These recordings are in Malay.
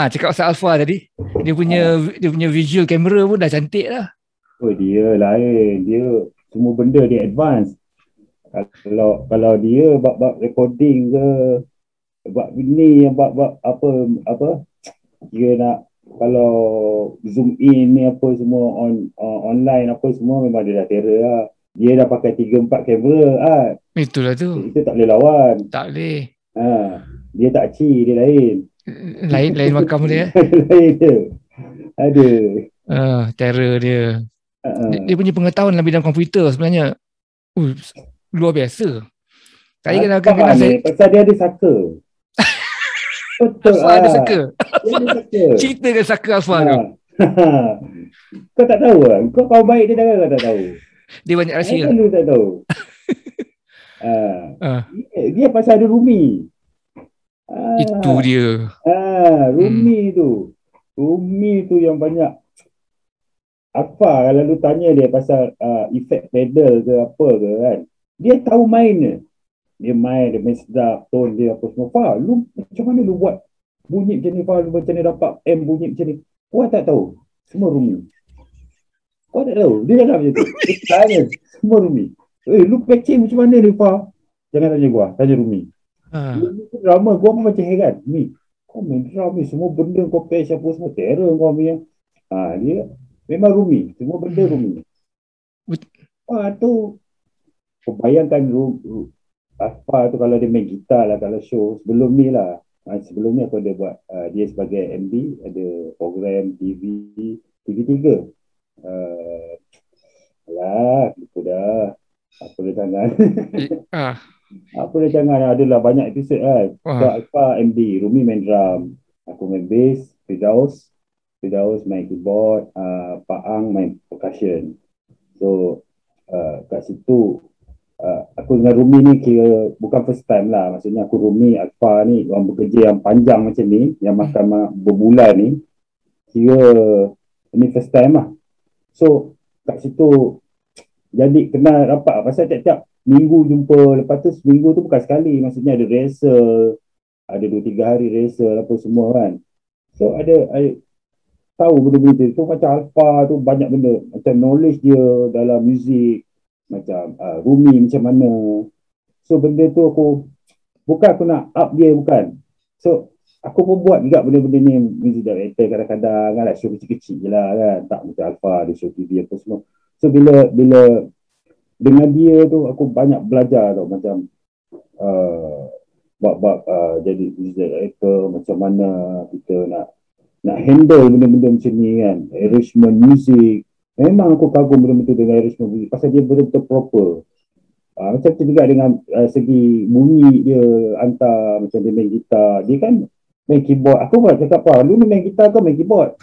Cakap pasal Alpha tadi. Dia punya visual camera pun dah cantik lah. Oh, dia lain. Dia semua benda dia advance. Kalau dia buat recording ke, buat ini, buat apa dia nak, kalau zoom in ni apa semua online apa semua, memang dia dah terror lah. Dia dah pakai 3-4 kamera kan. Itulah tu. Itu tak boleh lawan. Tak boleh. Dia tak dia lain. Lain makam dia. Lain dia. Ada. Terror dia. Dia punya pengetahuan dalam bidang komputer sebenarnya luar biasa. Saya kena saya pasal dia ada saka. Betul. Alpha ada saka. Dia ada saka. Ceritakan saka Alpha tu. Kau tak tahu lah. Kau kawan baik dia dah, kau tak tahu. Dia banyak rahsia. Lu tak tahu. Dia pasal ada Rumi. Itu dia. Rumi tu. Rumi tu yang banyak. Apa kalau lu tanya dia pasal efek pedal ke apa ke kan, dia tahu main dia main sedap, tone dia apa semua. Fah, lu macam mana lu buat bunyi macam ni, Fah, lu macam ni dapat M bunyi macam ni. Kau tak tahu, semua Rumi. Kau tak tahu, dia cakap macam tu. Dia tanya, semua Rumi. Lu patching macam mana ni, Fah? Jangan tanya gua, tanya Rumi. Lu drama, gua pun macam heran. Ni, kau main drum ni, semua benda kau patch apa semua, terror kau punya. Dia memang Rumi, semua benda Rumi. Tu kau bayangkan apa tu kalau dia main gitar lah, kalau show sebelum ni lah. Sebelum ni aku ada buat dia sebagai MD, ada program TV3. Itu dah. Apa dia jangan. Apa dia jangan, adalah banyak episod kan. Apa MD, Rumi main drum, aku main bass, Firdaus main keyboard, Pak Ang main percussion. So kat situ aku dengan Rumi ni kira bukan first time lah. Maksudnya aku, Rumi, Alpha ni orang bekerja yang panjang macam ni, yang makan berbulan ni, kira ini first time lah. So kat situ jadi kenal rapat pasal tiap-tiap minggu jumpa. Lepas tu seminggu tu bukan sekali, maksudnya ada rehearsal, ada 2-3 hari rehearsal apa semua kan. So ada tahu benda-benda tu. Macam Alpha tu banyak benda, macam knowledge dia dalam muzik, macam Rumi macam mana. So benda tu bukan aku nak up dia, bukan. So aku pun buat juga benda-benda ni, music director kadang-kadang kan, show kecil-kecil je lah kan, tak macam Alpha di show TV apa semua. So bila dengan dia tu aku banyak belajar tau, macam jadi music director, macam mana kita nak handle benda-benda macam ni kan, arrangement music. Memang aku kagum betul-betul dengan arrangement music, pasal dia betul-betul proper. Macam tu juga dengan segi bunyi dia, hantar macam dia main gitar, dia kan main keyboard. Aku buat cakap, lu ni main gitar kau main keyboard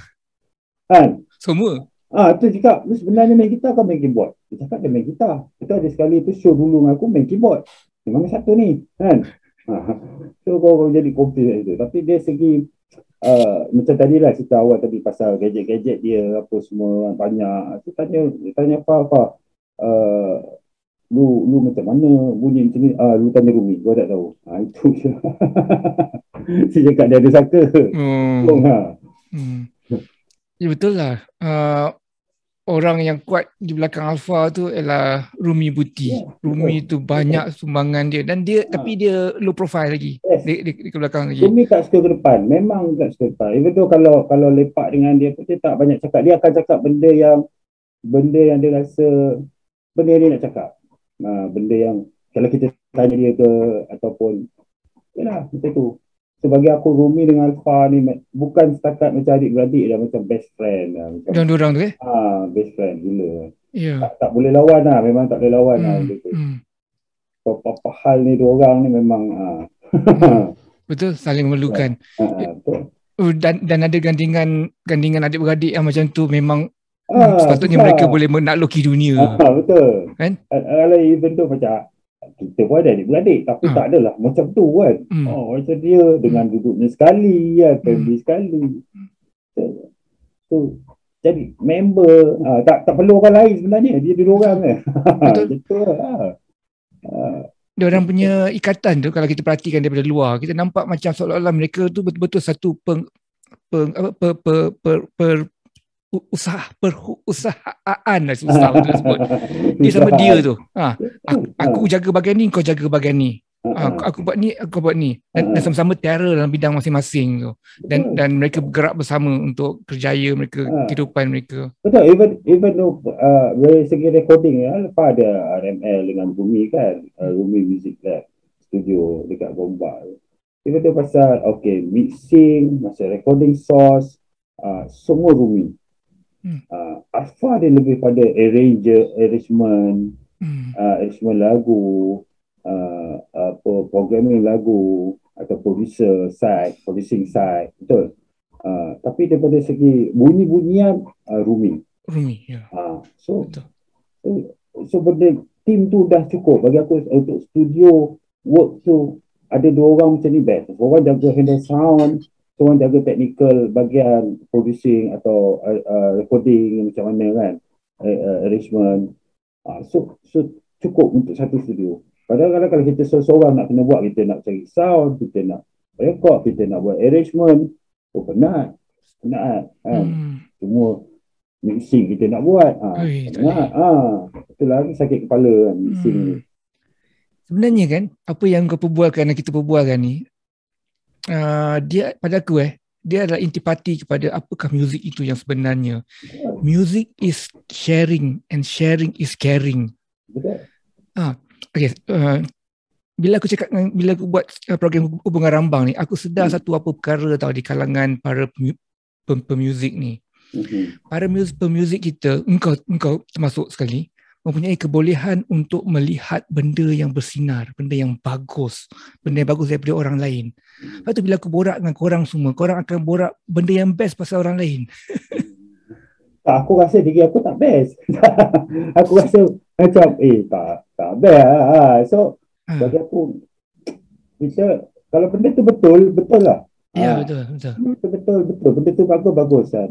kan? Semua? Tu cakap, lu sebenarnya main gitar kau main keyboard? Dia cakap dia main gitar. Kita ada sekali tu show dulu dengan aku main keyboard. Memang satu ni kan? So kau jadi confused itu. Tapi dia segi macam tadi lah cerita awal tadi pasal gadget-gadget dia apa semua banyak. Aku tanya apa lu macam mana bunyi macam ni, lu tanya Rumi, gua tak tahu. Itu je. Dia cakap dia ada saka. Ya betul lah. Orang yang kuat di belakang Alpha tu ialah Rumi Buti. Rumi tu banyak sumbangan dia, dan dia tapi dia low profile lagi. Di ke belakang lagi. Rumi tak suka ke depan. Memang tak suka ke depan. Even tu kalau lepak dengan dia pun, dia tak banyak cakap. Dia akan cakap benda yang dia rasa benda yang dia nak cakap. Benda yang kalau kita tanya dia ke, ataupun yalah macam tu. So bagi aku, Rumi dengan Alpha ni bukan setakat macam adik-beradik dah, macam best friend lah. Dan diorang tu best friend gila. Tak boleh lawan lah. Memang tak boleh lawan lah. Apa hal ni diorang ni memang betul, saling memerlukan. Dan ada gandingan adik-beradik yang macam tu, memang sepatutnya mereka boleh menakluki dunia. Betul kan? Kalau event tu macam kita pun ada adik-beradik, tapi tak adalah macam tu kan. Macam dia dengan duduknya sekali kan, family sekali. So jadi member tak perlu orang lain sebenarnya, dia dua orang kan. Betul lah. Dia orang punya ikatan tu, kalau kita perhatikan daripada luar, kita nampak macam seolah-olah mereka tu betul-betul satu perusahaan lah, susah untuk sebut. Dia sama dia tu. Aku jaga bahagian ni, kau jaga bahagian ni. Aku buat ni, aku buat ni. Dan sama-sama terror dalam bidang masing-masing tu. Dan mereka bergerak bersama untuk kerjaya mereka, kehidupan mereka. Betul, even though dari segi recording lepas ada RML dengan Rumi kan, Rumi Music Lab studio dekat Gombak. Even though pasal mixing, pasal recording source, semua Rumi. Alpha dia lebih pada arrangement lagu, programming lagu atau producing side, betul. Tapi daripada segi bunyi-bunyian Rumi, ya. So benda team tu dah cukup bagi aku. Untuk studio work tu ada dua orang macam ni best. Orang jaga handle sound, seorang jaga technical bahagian producing atau recording macam mana kan, arrangement. So cukup untuk satu studio. Padahal kalau kita seorang nak kena buat, kita nak cari sound, kita nak record, kita nak buat arrangement, penat kan. Semua mixing kita nak buat, penat. Betul lah, sakit kepala kan, mixing ni. Sebenarnya kan, apa yang kau perbualkan dan kita perbualkan ni, dia pada aku dia adalah intipati kepada apakah muzik itu yang sebenarnya. Music is sharing and sharing is caring. Betul. Bila aku buat program Hubungan Rambang ni, aku sedar satu apa perkara tau di kalangan para pemuzik ni. Para pemuzik kita, engkau termasuk sekali, mempunyai kebolehan untuk melihat benda yang bersinar, benda yang bagus daripada orang lain. Lepas tu bila aku borak dengan korang semua, korang akan borak benda yang best pasal orang lain. Aku rasa diri aku tak best. Aku rasa macam tak best. So bagi aku, kita kalau benda tu betul lah. Ya, betul. Benda tu bagus kan.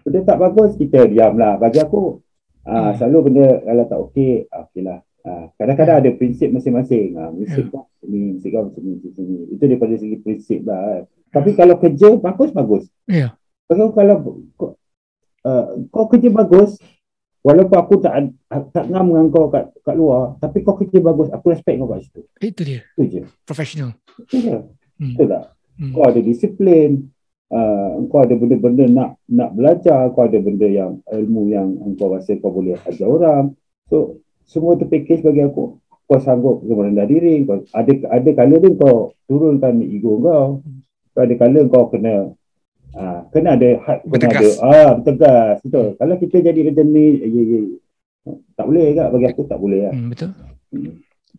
Benda tak bagus, kita diam lah. Bagi aku, selalu benda kalau tak okey lah. Kadang-kadang ada prinsip masing-masing. Musik kau macam ni. Itu daripada segi prinsip lah. Tapi kalau kerja bagus. Ya. Kalau kau kerja bagus, walaupun aku tak ngam dengan kau kat luar, tapi kau kerja bagus, aku respect kau kat situ. Itu dia. Itu je. Professional. Itu je. Betul tak? Kau ada disiplin, kau ada benda-benda nak belajar, kau ada benda yang ilmu yang kau rasa kau boleh ajar orang. So semua tu package bagi aku. Kau sanggup merendah diri, kau ada kala dia kau turunkan ego kau. Ada kala kau kena ada bertegas. Bertegas, betul. Kalau kita jadi macam ni, tak boleh tak? Bagi aku tak boleh lah. Betul.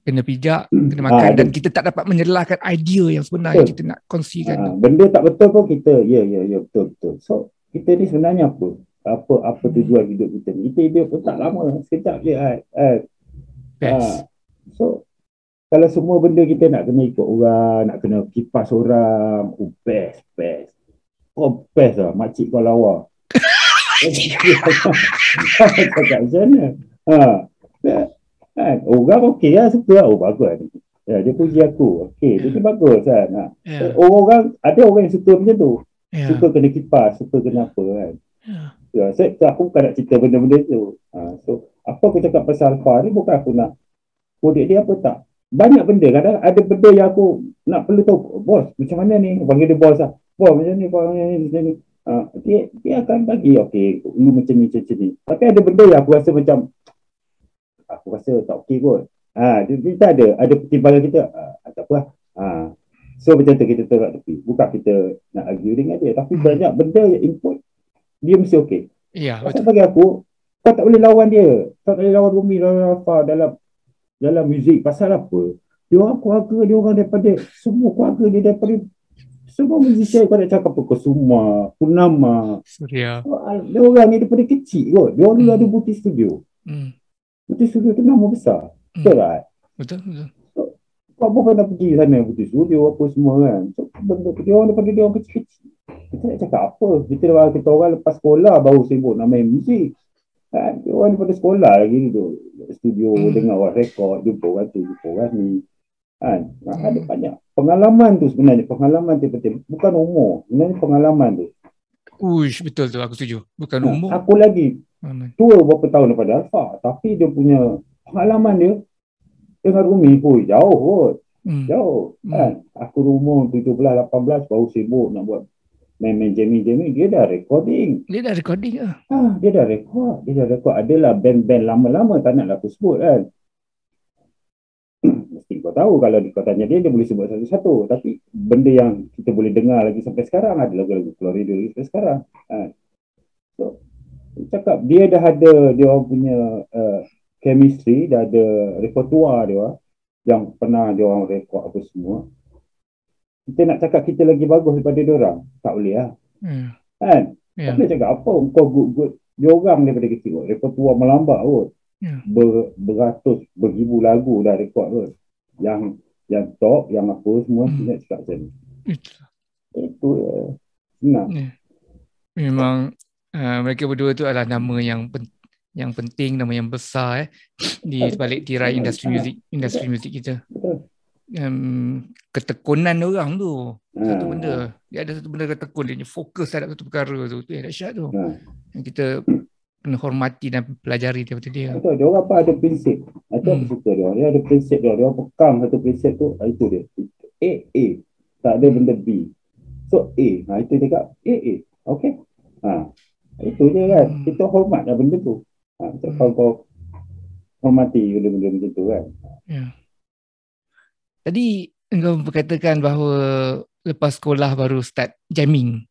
Kena pijak, kena makan, dan kita tak dapat menyelahkan idea yang sebenar yang kita nak kongsikan. Benda tak betul pun kita, betul. So, kita ni sebenarnya apa tujuan hidup kita ni? Kita hidup pun tak lama, sekejap je. So, kalau semua benda kita nak kena ikut orang, nak kena kipas orang, best. Kau best lah, makcik kau lawa. Cakap macam mana? Orang okey lah, suka lah. Bagus lah. Dia puji aku. Okey, dia bagus kan. Ada orang yang suka macam tu. Suka kena kipas, suka kena apa kan. So, aku bukan nak cerita benda-benda tu. So, apa aku cakap pasal Alpha ni, bukan aku nak kodek dia apa tak. Banyak benda, kadang ada benda yang aku nak perlu tahu. Bos, macam mana ni? Panggil dia bos lah. Bos, macam ni, macam ni. Dia akan bagi, okey, lu macam ni. Tapi ada benda yang aku rasa macam, aku rasa tak okey kot. Kita ada pertimbangan kita, tak apa lah. So macam tu kita tolak tepi. Bukan kita nak argue dengan dia, tapi banyak benda yang input, dia mesti okey. Ya, pasal bagi aku, kau tak boleh lawan dia. Kau tak boleh lawan Rumi, lawan Alpha dalam muzik. Pasal apa? Dia orang keluarga, dia orang daripada, semua keluarga dia daripada, semua musician kau nak cakap apa? Kusuma, Purnama. Surya. Dia orang ni daripada kecil kot. Dia orang dulu ada Buti Studio. Buti Studio tu nama besar. Betul tak? Betul. So, kau pun nak pergi sana Buti Studio apa semua kan. So, benda dia orang daripada dia orang kecil-kecil. Kita nak cakap apa? Kita orang lepas sekolah baru sibuk nak main muzik. Dia orang daripada sekolah lagi tu. Studio dengar orang rekod, jumpa orang tu, jumpa orang ni. Ada banyak pengalaman tu sebenarnya. Pengalaman tu penting. Bukan umur. Sebenarnya pengalaman tu. Uish, betul tu, aku setuju. Bukan umur. Aku lagi tua berapa tahun daripada Alfa, tapi dia punya pengalaman dia dengan Rumi pun jauh kot. Jauh. Kan? Aku umur 17, 18 baru sibuk nak buat main-main jamming. Dia dah recording. Dia dah recording ke? Dia dah record. Adalah band-band lama-lama tak nak aku sebut kan. Mesti kau tahu kalau kau tanya dia boleh sebut satu-satu. Tapi benda yang kita boleh dengar lagi sampai sekarang ada lagu-lagu keluar radio lagi sampai sekarang. So, cakap dia dah ada dia orang punya chemistry, dah ada repertoire dia yang pernah dia orang rekod apa semua. Kita nak cakap kita lagi bagus daripada dia orang, tak boleh lah. Kan? Tak boleh cakap apa kau good. Dia orang daripada kecil kot. Repertoire melambak kot. Beratus, beribu lagu dah rekod kot. Yang top, yang apa semua kita cakap macam ni. Itu senang. Memang mereka berdua tu adalah nama yang penting, nama yang besar di sebalik tirai industri muzik kita. Ketekunan orang tu satu benda. Dia ada satu benda ketekun, dia fokus terhadap satu perkara tu. Itu dahsyat tu. Yang kita kena hormati dan pelajari daripada dia. Dia orang apa ada prinsip. Itu aku suka dia. Dia ada prinsip dia. Dia pekam satu prinsip tu. Itu dia. A. Tak ada benda B. So A. Itu dia cakap A. Okay. Itu je kan. Kita hormat lah benda tu. Kau hormati benda-benda macam tu kan. Tadi engkau berkatakan bahawa lepas sekolah baru start jamming.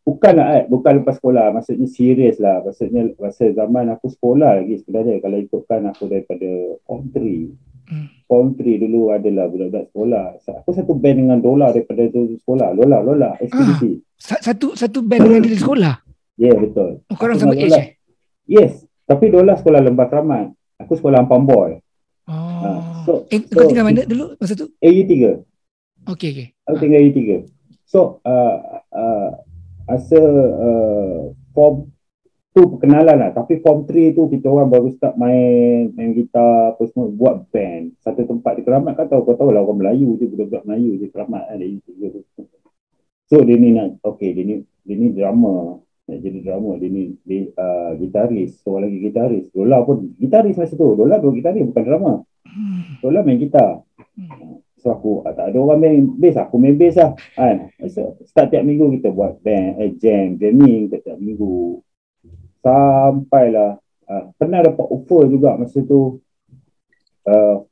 Bukan lepas sekolah. Maksudnya serius lah. Maksudnya masa zaman aku sekolah lagi sebenarnya. Kalau ikutkan aku daripada Form 3. Form 3 dulu adalah budak-budak sekolah. Aku satu band dengan Dola daripada sekolah. Lola, Expedisi. Satu band dengan dia di sekolah? Ya, betul. Korang sama age Yes. Tapi Dola sekolah Lembah Keramat. Aku sekolah Ampang Boy. Kau tinggal mana dulu masa tu? AU3. Okay. Aku tinggal AU3. So, form 2 perkenalan lah. Tapi form 3 tu kita orang baru start main gitar apa semua, buat band. Satu tempat di Keramat kau tahu lah orang Melayu je, budak-budak Melayu je Keramat ada AU3. So dia ni drama. Nak jadi drama. Dia ni gitaris. Seorang lagi gitaris. Dola pun gitaris masa tu. Dola dua gitaris, bukan drama. Dola main gitar. So aku tak ada orang main bass, aku main bass lah kan. So, start tiap minggu kita buat band, jamming tiap minggu. Sampailah pernah dapat offer juga masa tu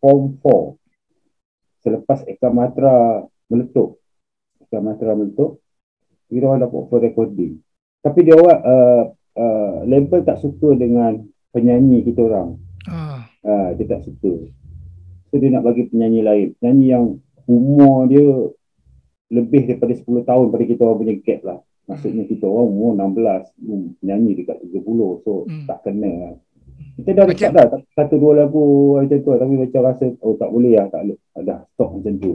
Form 4. Selepas Eka Matra meletup. Kita orang dapat offer recording. Tapi dia orang label tak suka dengan penyanyi kita orang. Dia tak suka. So dia nak bagi penyanyi lain. Penyanyi yang umur dia lebih daripada 10 tahun pada kita orang punya gap lah. Maksudnya kita orang umur 16, penyanyi dekat 30. So tak kena. Kita dah dekat dah 1-2 lagu macam tu. Tapi macam rasa tak boleh lah. Tak boleh. Dah stop macam tu.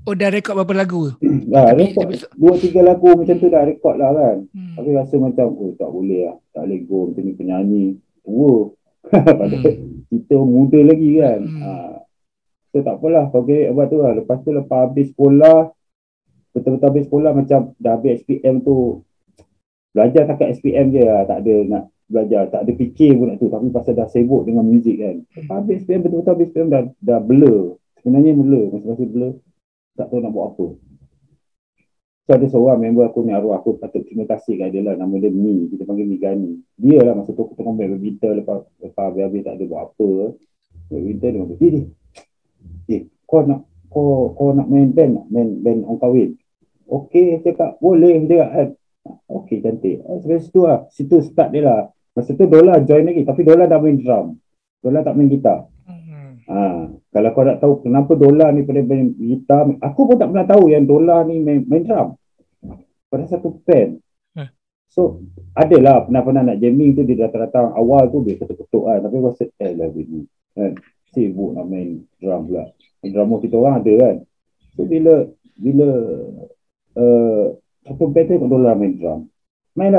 Dah rekod berapa lagu? Rekod 2-3 lagu macam tu dah rekod lah kan. Tapi rasa macam tak boleh lah. Tak boleh go macam ni, penyanyi tua. Padahal kita muda lagi kan. So tak apalah, kau kira buat tu lah. Lepas tu lepas habis sekolah, betul-betul habis sekolah macam dah habis SPM tu, belajar takat SPM je lah. Tak ada nak belajar, tak ada fikir pun nak tu. Tapi pasal dah sibuk dengan muzik kan. Lepas habis SPM, betul-betul habis SPM dah blur. Sebenarnya blur, masih blur. Tak tahu nak buat apa. So ada seorang member aku ni, arwah aku, patut terima kasih kat dia lah. Nama dia Mi, kita panggil Mi Gani. Dia lah masa tu aku tengah main badminton. Lepas habis tak ada buat apa. Badminton dia kata, kau nak main band nak? Main band orang kahwin? Okey, cakap boleh dia kan. Okey, cantik. Sampai situ lah. Situ start dia lah. Masa tu Dola join lagi. Tapi Dola dah main drum. Dola tak main gitar. Kalau kau nak tahu kenapa Dola ni pada main gitar, aku pun tak pernah tahu yang Dola ni main drum. Pada satu band. So, adalah pernah nak jamming tu, dia datang-datang awal tu dia ketuk-ketuk kan. Tapi rasa lah ni kan. Sibuk nak main drum pula. Drama kita orang ada kan. So bila satu band tu Dola main drum. Main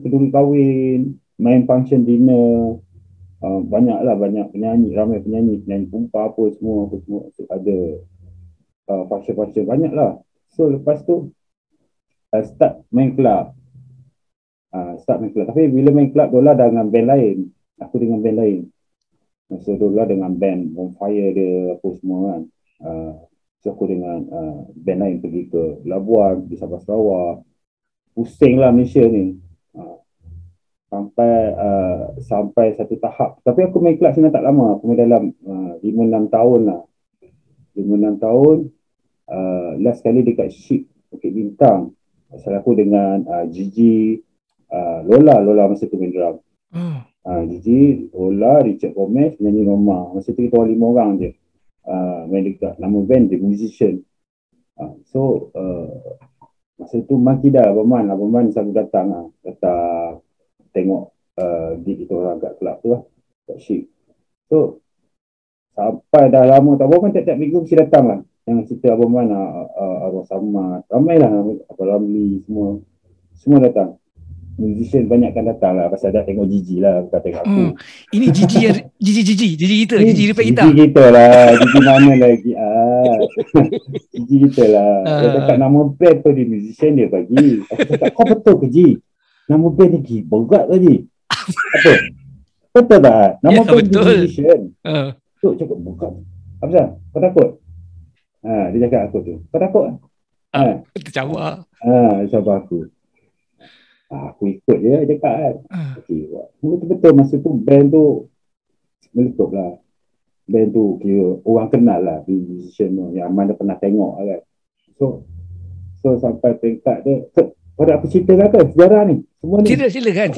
keduri kahwin, main function dinner. Banyak penyanyi, ramai penyanyi pumpa apa semua so, ada function banyak lah. So lepas tu start main club. Tapi bila main club Dola dengan band lain. Aku dengan band lain. Masa Dola dengan band Bonfire dia apa semua kan. So aku dengan band lain pergi ke Labuan, di Sabah Sarawak. Pusing lah Malaysia ni. Sampai satu tahap. Tapi aku main club sebenarnya tak lama. Aku main dalam 5-6 tahun lah. 5-6 tahun. Last kali dekat Ship Bukit Bintang. Pasal aku dengan Gigi, Lola masa tu main drum. Gigi, Lola, Richard Gomez, penyanyi Roma. Masa tu kita orang 5 orang je. Main dekat nama band The Musician. Masa tu Makida Abang selalu datang tengok gig kita orang kat club tu lah, kat Ship. So sampai dah lama tak berapa, tiap-tiap minggu mesti datang lah. Yang cerita Abang Man, Arwah Samad, ramai lah, Abang Ramli, semua datang. Musician banyak kan datang lah, pasal dah tengok Gigi lah, bukan tengok aku. Ini Gigi kita, Gigi dapat kita. Gigi kita lah, Gigi mana lagi? Gigi kita lah. Dia cakap nama band tu di Musician dia bagi. Aku cakap, kau betul ke Gigi? Nama band ni Gigi, berat ke Gigi? Apa? Betul tak? Nama band di Musician. Tu cakap, bukan. Apa sah? Kau takut? Dia cakap aku tu. Kau takut? Tercawa. Dia sabar aku. Aku ikut je dia cakap kan. Okay, betul-betul masa tu band tu meletup lah. Band tu kira orang kenal lah di musician tu. Yang mana pernah tengok lah kan. So sampai peringkat dia. Kau ada apa cerita ke sejarah ni? Semua ni. Silakan.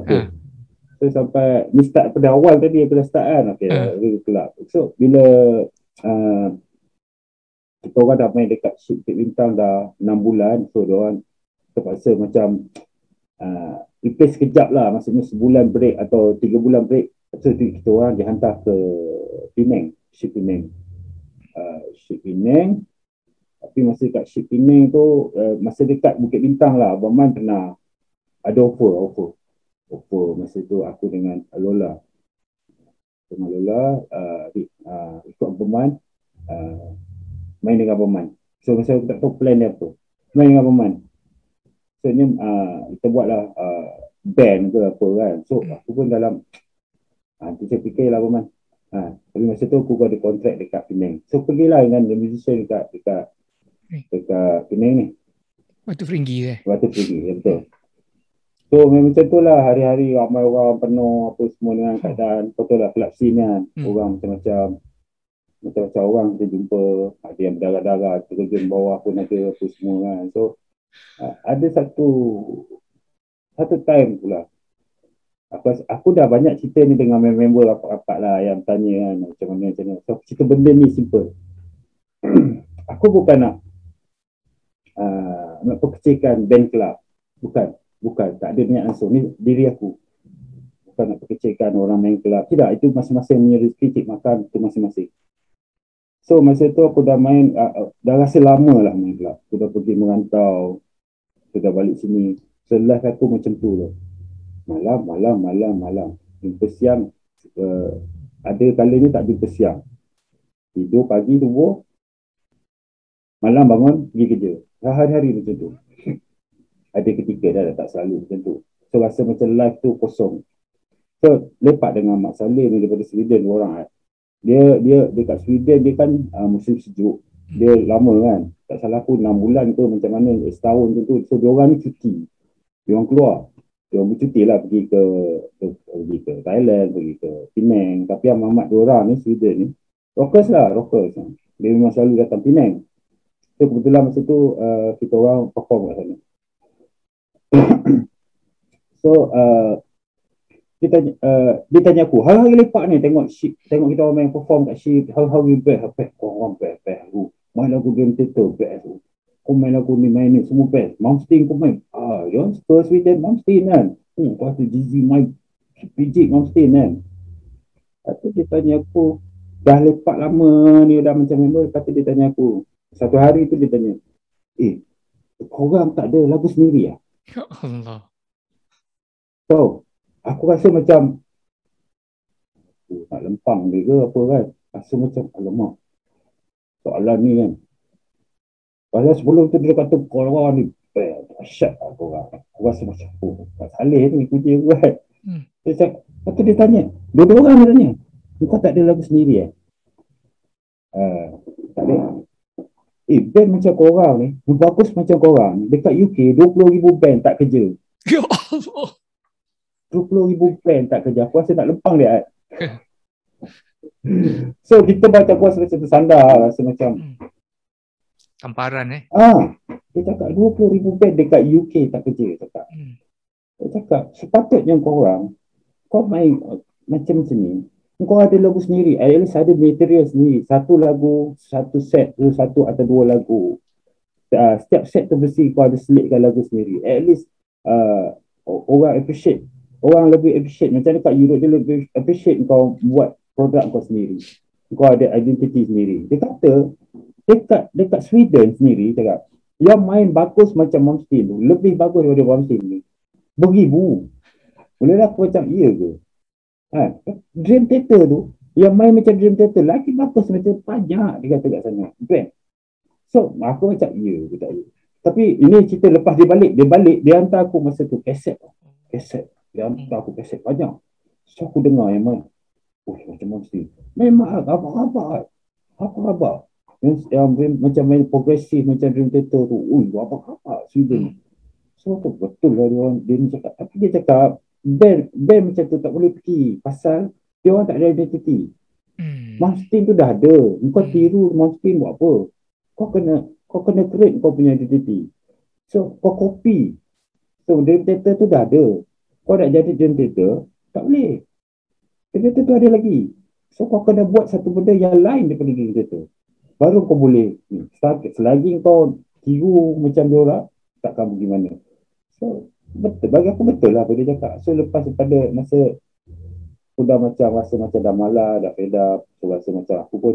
Okay. So sampai ni start pada awal tadi aku dah start kan. Okay, kelab. So bila kita orang dah main dekat Ship Bukit Bintang dah 6 bulan. So diorang terpaksa macam replace sekejap lah, maksudnya sebulan break atau 3 bulan break. So kita orang dihantar ke Penang, Ship Penang. Tapi masa dekat Ship Penang tu, masa dekat Bukit Bintang lah, Abang Man pernah ada offer masa tu aku dengan Lola. Ikut Abang Man, main dengan Abang Man. So masa aku tak tahu plan dia apa, main dengan Abang Man. So ni kita buatlah band ke apa kan. So aku pun dalam nanti saya fikirlah Abang Man. Tapi masa tu aku ada kontrak dekat Penang. So pergilah dengan The Musician dekat Penang ni. Batu Peringgi ya betul. So macam tu lah, hari-hari ramai orang penuh apa semua dengan keadaan. Betul lah club scene kan. Orang macam-macam orang kita jumpa. Ada yang berdarah-darah, terjun bawah pun ada apa semua kan. So ada satu time pula aku dah banyak cerita ni dengan member rapat-rapat lah yang tanya kan macam mana. So cerita benda ni simple. Aku bukan nak perkecilkan band club, bukan tak ada niat langsung. Ni diri aku, bukan nak perkecilkan orang main club, tidak. Itu masing-masing punya rezeki, cik makan itu masing-masing. So masa tu aku dah main dah rasa lama lah main club. Aku dah pergi merantau, sudah balik sini. Setelah aku macam tu lah. Malam. Jumpa siang. Ada kalanya tak jumpa siang. Tidur pagi tubuh. Malam bangun pergi kerja. Hari-hari macam tu. Ada ketika dah tak selalu macam tu. So rasa macam life tu kosong. So lepak dengan Mak Saleh ni daripada Sweden orang. Dia dekat Sweden dia kan musim sejuk. Dia lama kan. Tak salah aku 6 bulan ke macam mana, setahun macam tu. So diorang ni cuti. Diorang keluar. Diorang bercuti lah pergi ke Thailand, pergi ke Penang. Tapi yang mamat diorang ni, Sweden ni, rockers. Dia memang selalu datang Penang. So kebetulan masa tu kita orang perform kat sana. So dia tanya aku, hari lepak ni tengok kita orang main perform kat Ship, how you best? Orang best aku. Main lagu Game Theater best aku. Kau main lagu ni, main ni semua best. Malmsteen kau main. Yang Spurs Sweden Malmsteen kan. Lepas tu Gigi main pijik Malmsteen kan. Lepas tu dia tanya aku, dah lepak lama ni dah macam member. Lepas tu dia tanya aku, satu hari tu dia tanya, korang tak ada lagu sendiri lah? Ya Allah. So aku rasa macam nak lempang dia ke apa kan. Rasa macam alamak, soalan ni kan. Pasal sebelum tu dia kata korang ni Dahsyat lah korang. Aku rasa macam, Mak Saleh ni kerja buat. Lepas tu dia tanya, dua-dua orang dia tanya, kau tak ada lagu sendiri tak ada. Band macam korang ni, bagus macam korang ni, dekat UK 20,000 band tak kerja. Ya Allah. 20,000 band tak kerja. Aku rasa nak lempang dia. So kita baca aku rasa macam tersandar, rasa macam tamparan dia cakap 20,000 band dekat UK tak kerja. Dia cakap sepatutnya korang, kau main macam ni, kau ada lagu sendiri, at least ada material sendiri, satu lagu, satu set tu, satu atau dua lagu, setiap set tu mesti kau ada selitkan lagu sendiri, at least orang appreciate, orang lebih appreciate. Macam dekat Europe dia lebih appreciate kau buat produk kau sendiri, kau ada identity sendiri. Dia kata dekat Sweden sendiri, cakap yang main bagus macam Malmsteen tu lebih bagus daripada Malmsteen ni beribu. Mula aku macam iya ke? Dream Theater tu yang main macam Dream Theater lagi bagus macam banyak dia kata kat sana. So aku macam iya ke tak iya. Tapi ini cerita lepas dia balik dia hantar aku masa tu kaset dia hantar aku kaset banyak. So aku dengar yang main macam Malmsteen memang apa yang macam main progresif macam Dream Theater tu apa Sweden. So betul lah dia cakap. Tapi dia cakap band macam tu tak boleh pergi pasal dia orang tak ada identiti. Malmsteen tu dah ada, kau tiru Malmsteen buat apa? Kau kena create kau punya identiti. So kau copy. So Dream Theater tu dah ada, kau nak jadi Dream Theater tak boleh. Dream Theater tu ada lagi, so kau kena buat satu benda yang lain daripada Dream Theater, baru kau boleh. Selagi kau tiru macam dia orang, takkan pergi mana. So betul, bagi aku betul lah apa dia cakap. So lepas daripada masa aku dah macam rasa macam dah malas, dah fed up, so rasa macam aku pun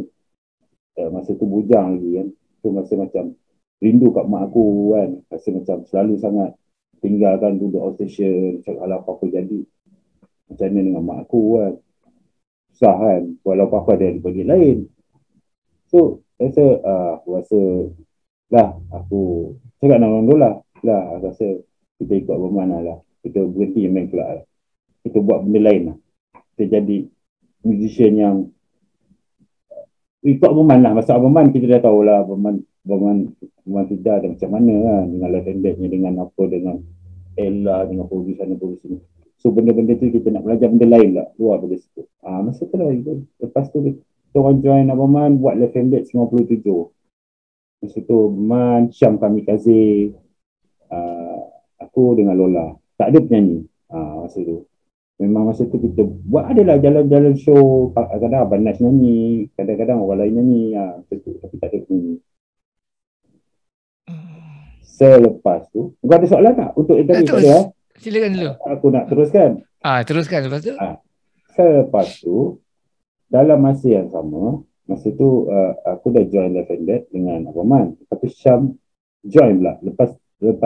masa tu bujang lagi kan, so rasa macam rindu kat mak aku kan, rasa macam selalu sangat tinggalkan duduk outstation, kalau apa-apa jadi macam mana dengan mak aku kan, susah kan, walaupun aku ada adik-adik lain. So aku rasa lah, aku cakap dengan orang dulu lah, aku rasa kita ikut bermakna lah, kita berhenti main kelab lah, kita buat benda lain lah, kita jadi musician yang ikut Berman lah. Masa Berman kita dah tahulah Berman tidak ada macam mana kan, dengan live and dance-nya, dengan apa, dengan Ella, dengan produksi. So benda-benda tu kita nak belajar benda lain lah, luar dari situ. Masa tu lah itu. Lepas tu kita orang join Berman buat live and dance 57. Masa tu Berman, Syam Kamikaze, aku dengan Lola. Tak ada penyanyi masa tu. Memang masa tu kita buat adalah jalan-jalan show, kadang-kadang Abang Nas nyanyi, kadang-kadang orang lain nyanyi, macam tu, tapi tak ada penyanyi. Selepas tu, kau ada soalan tak untuk interview tadi? Silakan dulu. Aku nak teruskan. Teruskan lepas tu. Selepas tu, dalam masa yang sama, masa tu aku dah join Live and Dead dengan Abang Man. Lepas tu Syam join pula. Lepas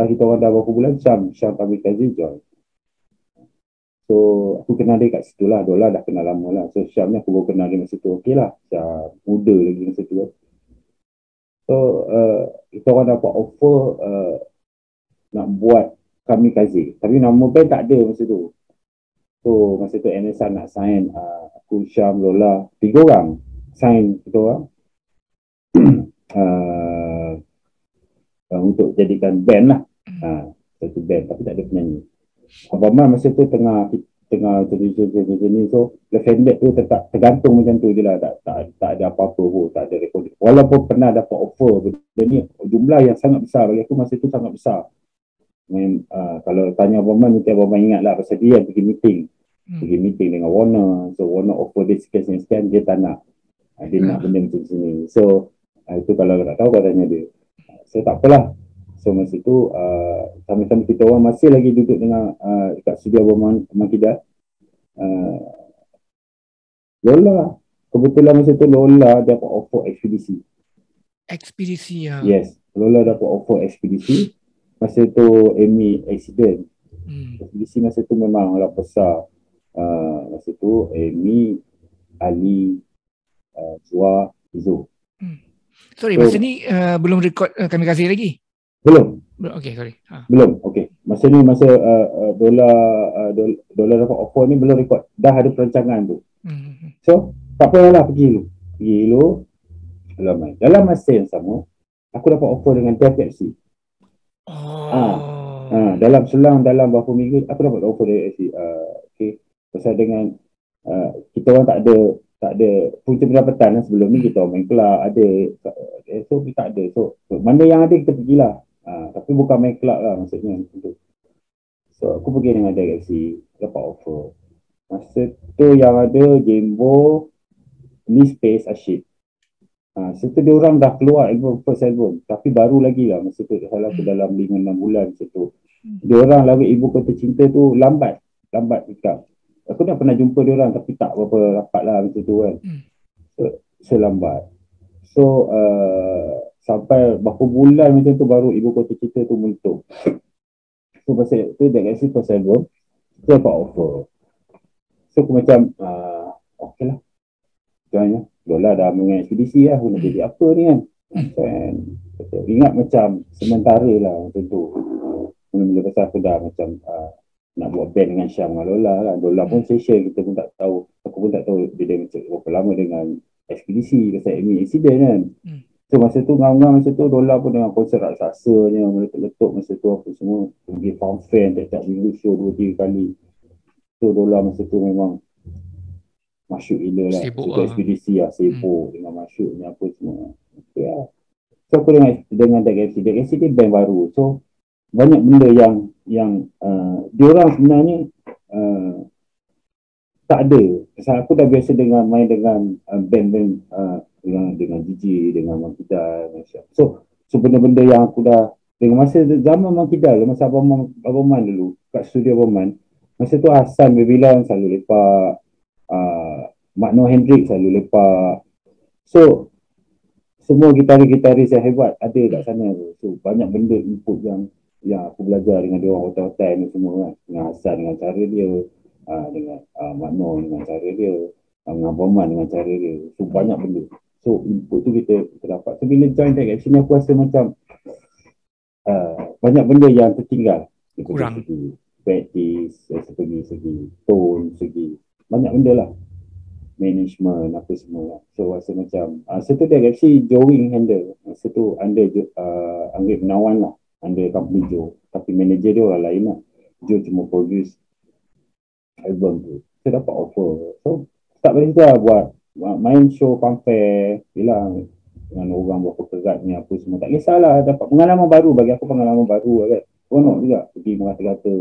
kita orang dah berapa bulan, Syam Kamikaze join. So aku kenal dia kat situ lah, Dola dah kenal lama lah. So Syam ni aku baru kenal dia masa tu, okey lah, Syam muda lagi masa tu. So kita orang dapat offer nak buat Kamikaze, tapi nama band tak ada masa tu. So masa tu NSR nak sign aku, Syam, Lola, 3 orang sign kita orang untuk jadikan band lah, satu band, tapi tak ada penyanyi. Abang Man masa tu tengah jenis, so Live and Dead tu tetap tergantung macam tu je lah, tak ada apa-apa pun, tak ada recording. Walaupun pernah dapat offer benda ni, jumlah yang sangat besar bagi aku masa tu, sangat besar. Kalau tanya Abang Man, mungkin Abang Man ingat lah pasal dia yang pergi meeting dengan Warner. So Warner offer dia sekian, dia tak nak, dia nak benda macam sini. So itu kalau tak tahu kau tanya dia. So tak apalah. So masa tu sama-sama kita orang masih lagi duduk dengan dekat studio Abang Makidat. Lola, kebetulan masa tu Lola dapat offer ekspedisi. Ya. Yes, Lola dapat offer ekspedisi. Masa tu Amy accident. Ekspedisi masa tu memanglah besar. Masa tu Amy, Ali, Zua, Izo. Sorry, masa ni belum record Kamikaze lagi? Belum. Okay, sorry. Belum. Okay. Masa ni dolar dapat offer ni belum record. Dah ada perancangan tu. So, tak payahlah pergi dulu. Dalam masa yang sama, aku dapat offer dengan Dev FC. Dalam beberapa minggu aku dapat offer dari FC. Okay. Pasal dengan kita orang tak ada punca pendapatan sebelum ni. Kita orang main kelab ada, so kita tak ada, so mana yang ada kita pergilah, tapi bukan main kelab lah maksudnya. So aku pergi dengan Galaxy, dapat offer. Masa tu yang ada Jembo, ni Space, Asyik. Serta dia orang dah keluar first album, tapi baru lagi lah masa tu, salah aku dalam 5-6 bulan masa tu. Dia orang lagu Ibu Kota Cinta tu lambat pick. Aku dah pernah jumpa dia orang tapi tak berapa rapat lah macam tu kan. Selambat. So sampai berapa bulan macam tu baru Ibu Kota Cinta tu meletup. So pasal tu dia kasi first album, dia dapat offer. So aku macam okey lah, jangan dolar dah mengenai ekspedisi lah, aku nak jadi apa ni kan. Ingat macam sementara lah macam tu. Mula-mula pasal aku dah macam nak buat band dengan Syam dengan Lola kan. Lola pun session, kita pun tak tahu. Aku pun tak tahu dia macam berapa lama dengan ekspedisi pasal Amy accident kan. So masa tu ngam-ngam masa tu Lola pun dengan konser raksasanya meletup-letup masa tu, aku semua pergi farm fan tiap-tiap minggu show 2-3 kali. So Lola masa tu memang masyuk gila lah. Sibuk ekspedisi lah, sibuk dengan masyuknya apa semua. Okay, lah. So aku dengan Galaxy dia band baru. So banyak benda yang diorang sebenarnya tak ada. Pasal aku dah biasa main dengan band-band dengan DJ, dengan Makidal, so benda-benda yang aku dah dengan masa zaman Makidal, masa Aboman dulu kat studio Aboman, masa tu Hassan Bebilan selalu lepak, Makno Hendrik selalu lepak. So semua gitaris-gitaris yang hebat ada kat sana. So banyak benda input yang aku belajar dengan dia orang hotel-hotel ni semua kan. Dengan Hassan dengan cara dia, dengan Makno dengan cara dia, dengan Boman dengan cara dia. So banyak benda. So input tu kita dapat. So bila join kat sini aku rasa macam banyak benda yang tertinggal. Kurang. Segi practice, segi tone, segi banyak benda lah. Management apa semua. So rasa macam masa tu dia actually Joe handle. Masa tu under Anggit Menawan lah, under company Joe, tapi manager dia orang lain lah. Joe cuma produce album tu. Saya dapat offer. So start dari situ lah buat main show fanfare, bilang dengan orang berapa keratnya apa semua. Tak kisahlah, dapat pengalaman baru. Bagi aku pengalaman baru kan. Seronok juga pergi mengata-kata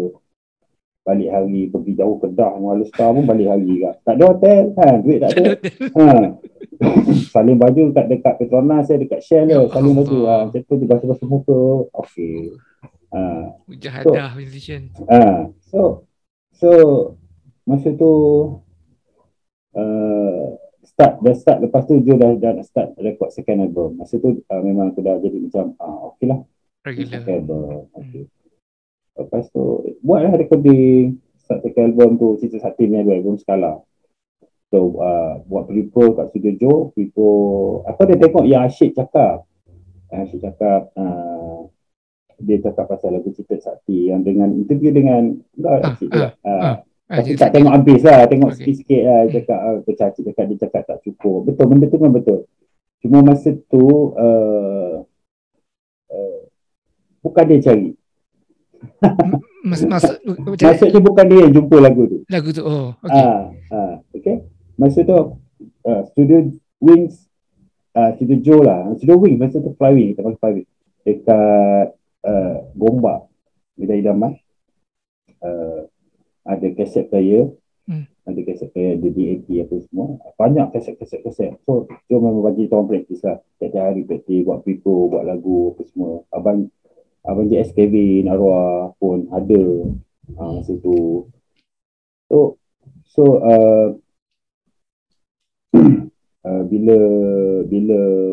balik hari, pergi jauh Kedah, Muala Star pun balik hari juga. Tak ada hotel kan, duit tak ada. Saling baju dekat Petronas, dekat Shell lah, saling baju. Macam tu dia basuh-basuh muka. Okey. Mujahadah musician. So masa tu start lepas tu Joe dah nak start record second album. Masa tu memang aku dah jadi macam okey lah. Regular. Okay. Lepas tu buatlah recording, start second album tu, Cita Sakti ni ada album Skala. So buat pre-pro kat studio Joe, pre-pro aku ada tengok yang Asyik cakap. Dia cakap pasal lagu Cita Sakti yang dengan interview dengan Asyik juga. Tapi tak tengok habis lah, tengok sikit-sikit lah. Dia cakap tak cukup. Betul, benda tu memang betul. Cuma masa tu bukan dia cari. Maksudnya bukan dia yang jumpa lagu tu. Okay. Masa tu Studio Wings, Studio Joe lah, Studio Wings masa tu Flywing, kita pakai Flywing dekat Gombak Bidai Idaman. Ada kaset player, ada DAT apa semua, banyak kaset. So Joe memang bagi kita orang praktis lah, tiap hari praktis, buat pre-pro, buat lagu apa semua. Abang JS Kevin Arwah pun ada masa tu. So bila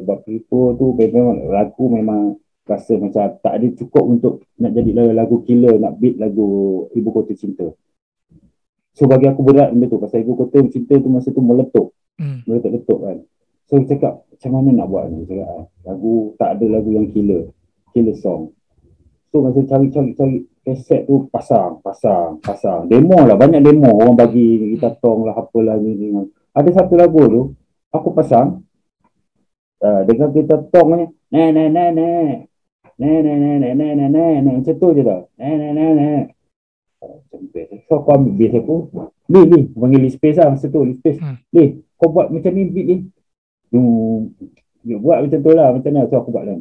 buat pre-pro tu memang lagu memang rasa macam tak ada cukup untuk nak jadi lagu killer, nak beat lagu Ibu Kota Cinta. So bagi aku berat benda tu, pasal Ibu Kota Cinta tu masa tu meletup kan. So cakap macam mana nak buat ni, cakap lagu, tak ada lagu yang killer song. So masa cari kaset tu pasang. Demo lah, banyak demo orang bagi kita tong lah apalah ni. Ada satu lagu tu aku pasang dengan kita tong ni macam tu je dah. So aku ambil bass aku. Li, panggil Li Space lah masa tu. Li Space. Li, kau buat macam ni beat ni. Dia buat macam tu lah. Macam mana? So aku buat lah.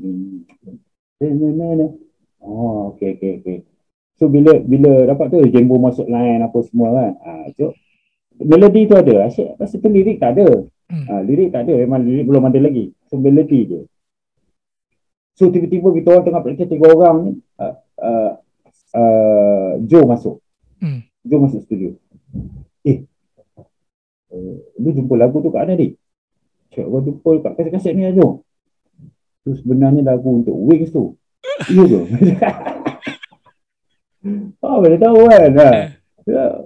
Oh, okay. So bila dapat tu Jembo masuk line apa semua kan. So melodi tu ada. Asyik masa tu lirik tak ada. Lirik tak ada. Memang lirik belum ada lagi. So melodi je. So tiba-tiba kita orang tengah praktis 3 orang ni. Joe masuk. Joe masuk studio. Lu jumpa lagu tu kat mana ni? Cik, gua jumpa kat kaset-kaset ni aja. Tu sebenarnya lagu untuk Wings tu. Iya tu. Boleh tahu kan.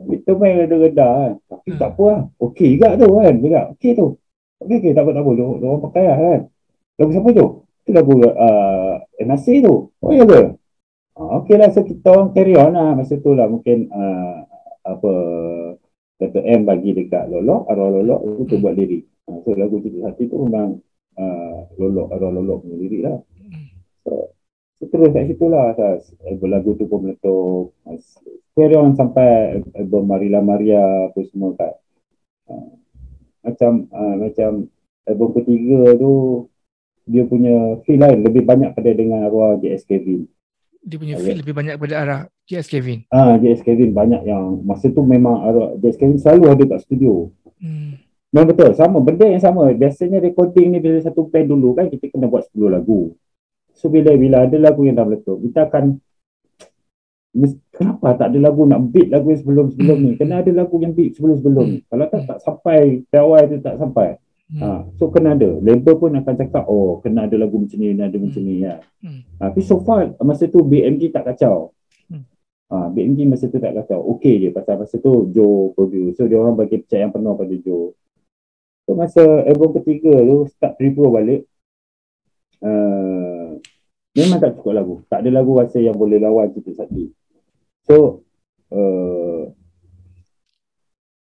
Kita main reda-reda kan. Tapi tak apa lah. Okey juga tu kan. Okey tu. Okey, tak apa. Orang pakai lah kan. Lagu siapa tu? Itu lagu NAC tu. Oh iya ke? Okey lah. So kita orang carry on lah. Masa tu lah mungkin Dr. M bagi dekat Lolok, Arwah Lolok untuk buat lirik. So lagu Cipta Hati tu memang Arwah Lolok punya lirik lah. So terus kat situ lah lagu tu pun meletup. Carry on sampai album Marilah Maria apa semua kat macam album ketiga tu dia punya feel lain lebih banyak pada dengan arwah JS Kevin. Dia punya feel lebih banyak pada arah JS Kevin. JS Kevin banyak yang masa tu memang arwah JS Kevin selalu ada kat studio. Memang betul, sama, benda yang sama. Biasanya recording ni bila satu band dulu kan kita kena buat 10 lagu. So bila ada lagu yang dah meletup, kita akan kenapa tak ada lagu nak beat lagu yang sebelum-sebelum ni? Kena ada lagu yang beat sebelum-sebelum ni. Kalau tak sampai, awal tu tak sampai. So kena ada. Label pun akan cakap, kena ada lagu macam ni, ada macam ni ya. Tapi so far, masa tu BMG tak kacau. BMG masa tu tak kacau. Okey je, pasal masa tu Joe produce. So dia orang bagi percayaan penuh pada Joe. So masa album ketiga tu, start prepare balik. Memang tak cukup lagu. Tak ada lagu rasa yang boleh lawan Cipta Sakti. So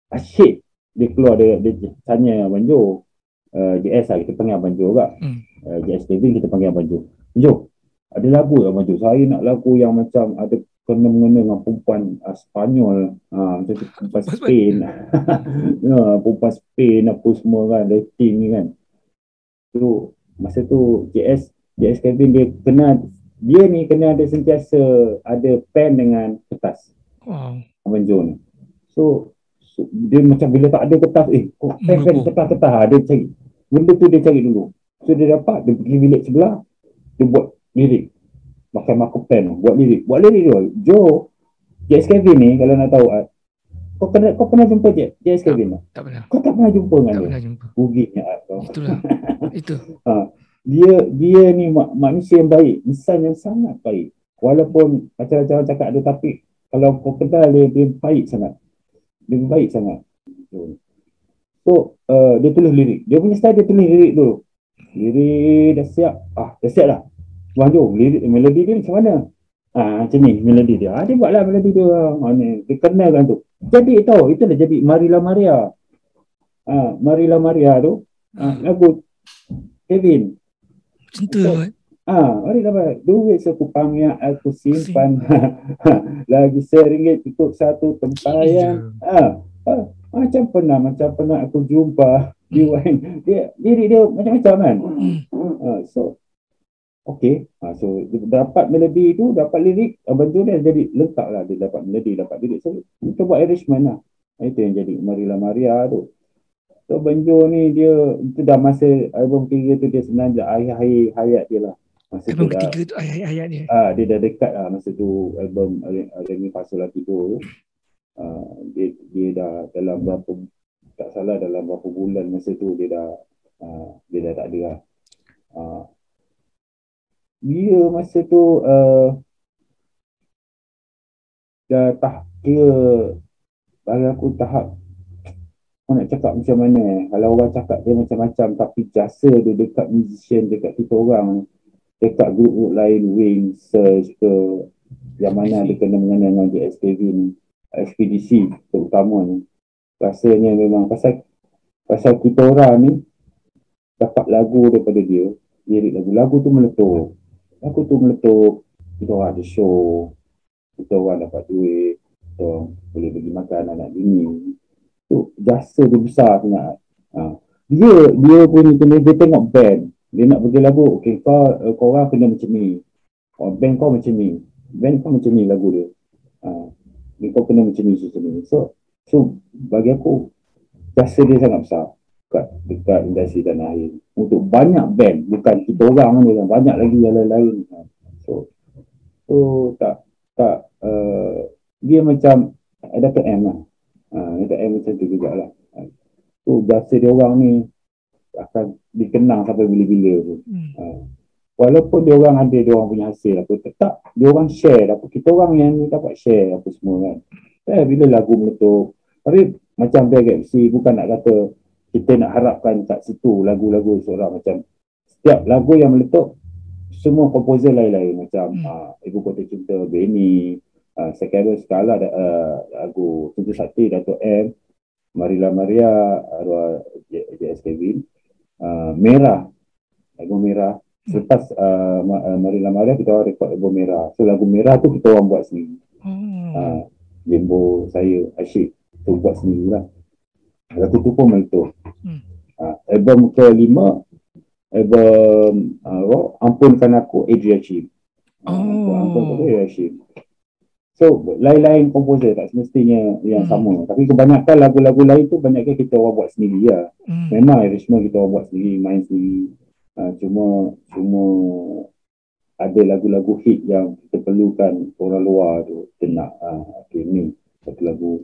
asyik dia keluar, dia tanya Abang Jo, JS lah, kita panggil Abang Jo juga. JS Kevin kita panggil Abang Jo. Jo, ada lagu Abang Jo? Saya nak lagu yang macam ada kena-mengena dengan perempuan Spanyol, macam tu, perempuan Spain. Perempuan Spain apa semua kan, Latin ni kan. So masa tu JS Kevin dia kena ada sentiasa ada pen dengan kertas. Abang Jo ni. So dia macam bila tak ada kertas, pen kertas dia cari. Benda tu dia cari dulu. So dia dapat, dia pergi bilik sebelah, dia buat lirik. Pakai marker pen, buat lirik tu. Jo, JS Kevin ni kalau nak tahu, kau pernah jumpa JS Kevin? Tak pernah. Kau tak pernah jumpa dengan dia? Tak pernah jumpa. Ruginya kau. Itulah. Itu. Dia ni manusia yang baik, insan yang sangat baik. Walaupun macam-macam cakap ada, tapi kalau kau kenal dia baik sangat. Dia baik sangat. So dia tulis lirik. Dia punya style, dia tulis lirik dulu. Lirik dah siap. Dah siap lah. Bang Jo, lirik melodi dia macam mana? Macam ni melodi dia. Dia buatlah melodi dia. Dia kenalkan tu. Jadi tahu, itu dah jadi Marilah Maria. Marilah Maria tu lagu Kevin. Cinta. Marilah Maria. Duit sekupang yang aku simpan. Lagi RM1 cukup satu tempayan. Macam pernah aku jumpa di wine. Lirik dia macam-macam kan. So okey. So dapat melodi tu, dapat lirik, Abang Jo dia jadi lengkap lah. Dia dapat melodi, dapat lirik. So kita buat arrangement lah. Itu yang jadi Marilah Maria tu. So Abang Jo ni dia, itu dah masa album ketiga tu, dia sebenarnya akhir-akhir hayat dia lah. Masa album ketiga tu akhir hayat dia. Dia dah dekat lah masa tu album Remi Fasola Tidur tu. Dia dah dalam berapa, tak salah dalam berapa bulan masa tu dia dah tak ada lah. Dia masa tu dah tak kira, bagi aku tahap, aku nak cakap macam mana, kalau orang cakap dia macam-macam, tapi jasa dia dekat musician, dekat kita orang, dekat grup lain, Wings, Search ke, Yang mana ada kena mengena dengan JSKV ni, ekspedisi terutama ni. Rasanya memang pasal kita orang ni dapat lagu daripada dia, lirik lagu tu meletup. Lagu tu meletup, kita orang ada show, kita orang dapat duit, kita boleh bagi makan anak bini. Tu jasa dia besar sangat. Dia punya dia tengok band, dia nak bagi lagu, okey kau orang kena macam ni, band kau macam ni, lagu dia. Kau kena macam ni. So bagi aku jasa dia sangat besar dekat industri tanah air untuk banyak band, bukan kita orang ni, banyak lagi yang lain-lain. So dia macam Dr. M lah. Dr. M macam tu jugalah. So jasa dia orang ni akan dikenang sampai bila-bila tu. Walaupun dia orang ada dia orang punya hasil apa, tetap dia orang share apa, kita orang yang ni dapat share apa semua kan. Bila lagu meletup, tapi macam BGFC, bukan nak kata kita nak harapkan kat situ lagu-lagu seorang, macam setiap lagu yang meletup semua komposer lain-lain, macam Ibu Kota Cinta Benny, Sekara Skala, lagu Cinta Sakti Dato' M, Marilah Maria arwah JS Kevin, Merah, lagu Merah. Selepas Marilah Maria kita orang rekod lagu Merah. So lagu Merah tu kita orang buat sendiri. Jembo saya Asyik tu buat sendiri lah. Lagu tu pun meletup. Album ke-5, album Ampunkan Aku, Adria Chim. Ampunkan Adria Chim. So lain-lain komposer, tak semestinya yang sama. Tapi kebanyakan lagu-lagu lain tu banyaknya kita orang buat sendiri lah. Memang arrangement kita orang buat sendiri, main sendiri. Cuma ada lagu-lagu hit yang kita perlukan orang luar tu, kita nak okay, ni satu lagu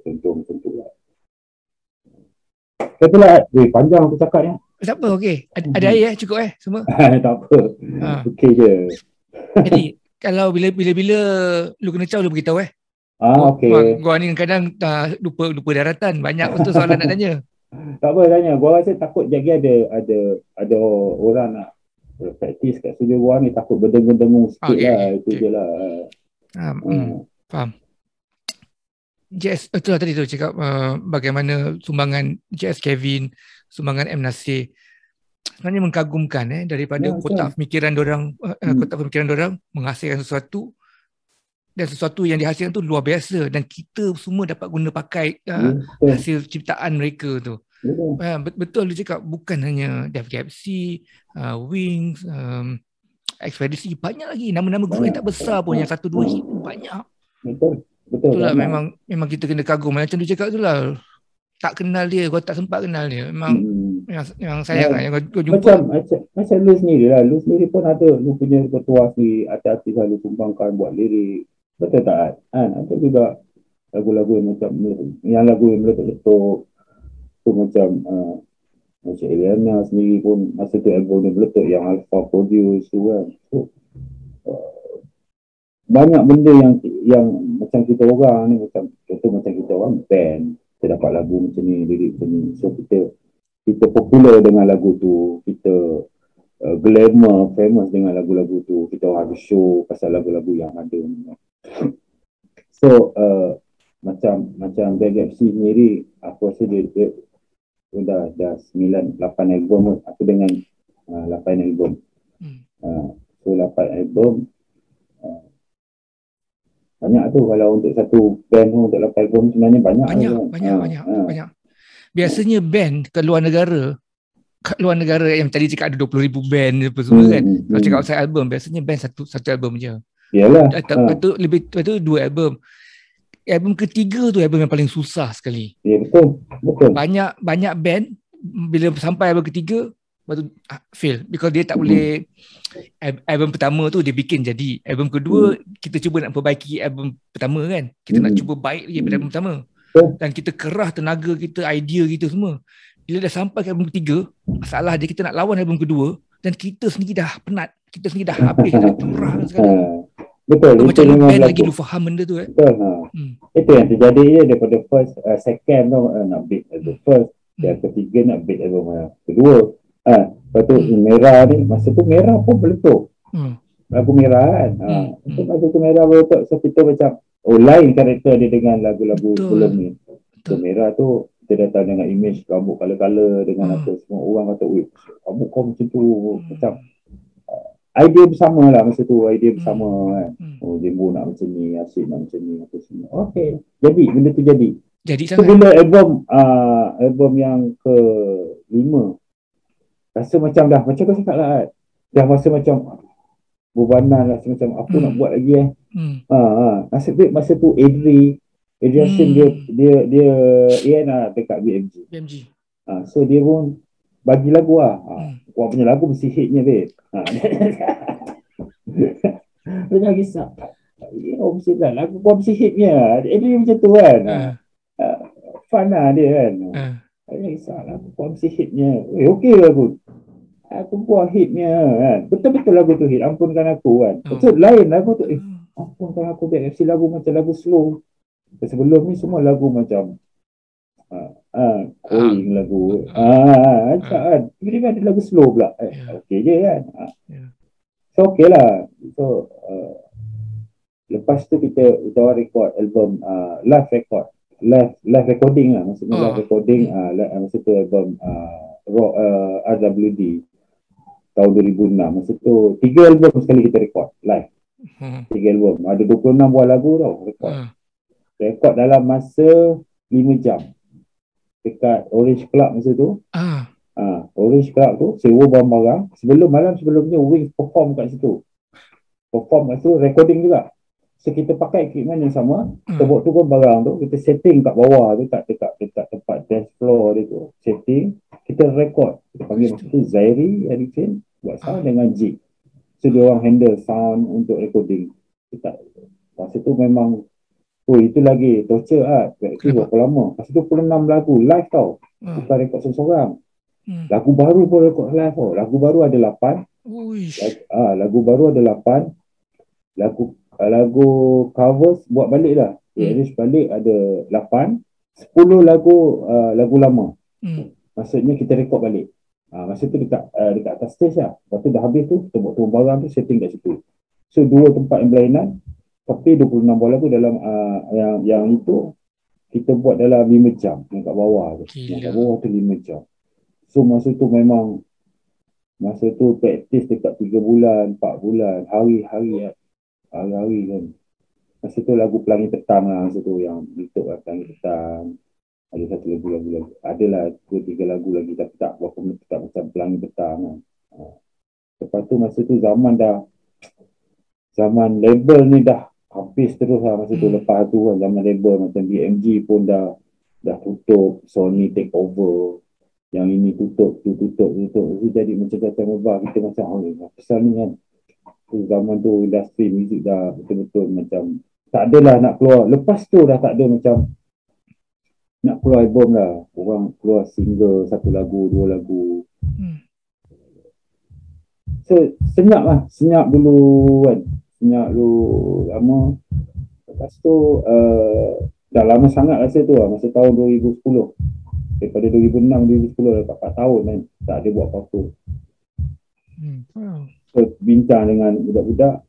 contoh macam tu lah. Katalah, panjang aku cakap ni. Tak apa, okey. Ada air cukup semua? Tak apa. Okey je. Jadi, kalau bila-bila lu kena caw, lu beritahu okey. Gua ni kadang lupa daratan. Banyak betul soalan nak tanya. Tak apa tanya. Gua rasa takut jadi ada orang nak praktis kat studio gua ni, takut berdengung-dengung sikit lah. Itu je lah. Faham. JS, itulah tadi tu cakap bagaimana sumbangan JS Kevin, sumbangan M. Nasir sebenarnya mengkagumkan daripada kotak pemikiran diorang, menghasilkan sesuatu, dan sesuatu yang dihasilkan tu luar biasa, dan kita semua dapat guna pakai hasil ciptaan mereka tu. Betul lu cakap, bukan hanya Def Gapsi, Wings, Ekspedisi, banyak lagi nama-nama guru yang tak besar pun, yang 1-2 hit banyak. Betul lah, memang kita kena kagum. Macam tu cakap tu lah, tak kenal dia, kau tak sempat kenal dia. Memang sayang lah yang kau jumpa. Macam lu sendiri lah, lu sendiri pun ada, lu punya repertoire sendiri, artis lu sumbangkan buat lirik. Betul tak? Ada juga lagu-lagu yang lagu yang meletup-letup tu, macam Eliana sendiri pun masa tu album dia meletup yang Alpha produce tu kan. So, banyak benda yang macam kita orang ni, macam contoh macam kita orang band, kita dapat lagu macam ni, lirik macam ni. So kita popular dengan lagu tu, kita glamour, famous dengan lagu-lagu tu, kita orang ada show pasal lagu-lagu yang ada. So macam BGFC sendiri, aku rasa dia dah 9-8 album, aku dengan 8 album. So 8 album banyak tu. Kalau untuk satu band tu, untuk 8 album sebenarnya banyak. Biasanya band ke luar negara yang tadi cakap ada 20,000 band apa semua kan. Kalau cakap outside album, biasanya band satu album je. Yalah. Lepas tu 2 album. Album ketiga tu album yang paling susah sekali. Ya, betul. Banyak band bila sampai album ketiga baru fail, because dia tak boleh. Album pertama tu dia bikin jadi, album kedua kita cuba nak perbaiki album pertama kan, kita nak cuba baik lagi daripada album pertama, dan kita kerah tenaga kita, idea kita semua. Bila dah sampai ke album ketiga, masalah dia kita nak lawan album kedua, dan kita sendiri dah penat, kita sendiri dah habis, dah turah sekali. Betul. Macam lu band lagi lu faham benda tu Betul. Itu yang terjadi je daripada first, second tu nak beat album first, yang ketiga nak beat album kedua. Lepas tu Merah ni, masa tu Merah pun meletup. lagu merah kan. Masa tu merah betul. So kita macam lain karakter dia dengan lagu-lagu sebelum ni. So merah tu kita datang dengan image rambut color-color dengan apa, semua orang kata weh rambut kau macam tu, macam idea bersama lah masa tu, idea bersama kan. Jembo nak macam ni, Asyik nak macam ni, apa semua. Okay, jadi benda tu jadi so, bila album yang ke-5 rasa macam dah, macam kau cakap lah kan, dah rasa macam berbanan, rasa macam apa nak buat lagi nasib baik masa tu Adrian dia dekat BMG. So dia pun bagi lagu kau punya lagu mesti hitnya babe. Dia dah kisah mesti lah lagu kau mesti hitnya. Adrian macam tu kan. Fun lah dia kan. Dia kisah lagu kau mesti hitnya. Okey lagu aku buat hitnya kan. Betul-betul lagu tu hit. Ampunkan aku kan. Betul lain lagu tu. Ampunkan aku baik. Si lagu macam lagu slow. Sebelum ni semua lagu macam calling lagu. Kan. Tiba-tiba ada lagu slow pula. Okey je kan. So okey lah. So lepas tu kita record album live recording lah. Maksudnya live recording masa tu album RWD tahun 2006. Masa tu 3 album sekali kita record live. 3 album. Ada 26 buah lagu tau record dalam masa 5 jam dekat Orange Club masa tu. Orange Club tu sewa barang-barang. Sebelumnya Wings perform kat situ. Recording juga. So kita pakai equipment yang sama. Kita bawa turun barang tu, kita setting kat bawah tu, dekat tempat dance floor dia tu. Setting, kita record. Kita panggil masa tu Zairi Arifin buat sound dengan Jig. So dia orang handle sound untuk recording. Masa tu memang itu lagi torture Berarti berapa lama. Masa tu 26 lagu live tau. Bukan rekod seorang-seorang. Lagu baru pun rekod live tau. Lagu baru ada 8. Lagu baru ada 8. Lagu covers buat balik lah. Arrange balik ada 8. 10 lagu lama. Maksudnya kita rekod balik. Masa tu dekat atas stage lah. Lepas tu dah habis tu, kita buat turun barang tu, setting kat situ. So 2 tempat yang berlainan. Tapi 26 buah lagu dalam yang itu kita buat dalam 5 jam yang kat bawah tu. Yang kat bawah tu 5 jam. So masa tu memang praktis dekat 3 bulan, 4 bulan, hari-hari kan. Masa tu lagu Pelangi Petang lah masa tu yang YouTube lah Pelangi Petang. Ada satu lagu. Adalah 2-3 lagu lagi tapi tak berapa tak macam Pelangi Petang kan. Lepas tu masa tu zaman label ni dah habis terus lah masa tu. Lepas tu kan zaman label macam BMG pun dah tutup, Sony take over, yang ini tutup. So jadi macam kata mobile kita macam pasal ni kan. Zaman tu industri muzik dah betul-betul macam tak adalah nak keluar. Lepas tu dah tak ada macam nak keluar album lah. Orang keluar single, 1 lagu, 2 lagu. So senyap dulu kan. Senyap dulu lama. Lepas tu dah lama sangat rasa tu lah. Masa tahun 2010. Daripada 2006, 2010 dah 4 tahun kan. Tak ada buat apa-apa. So bincang dengan budak-budak.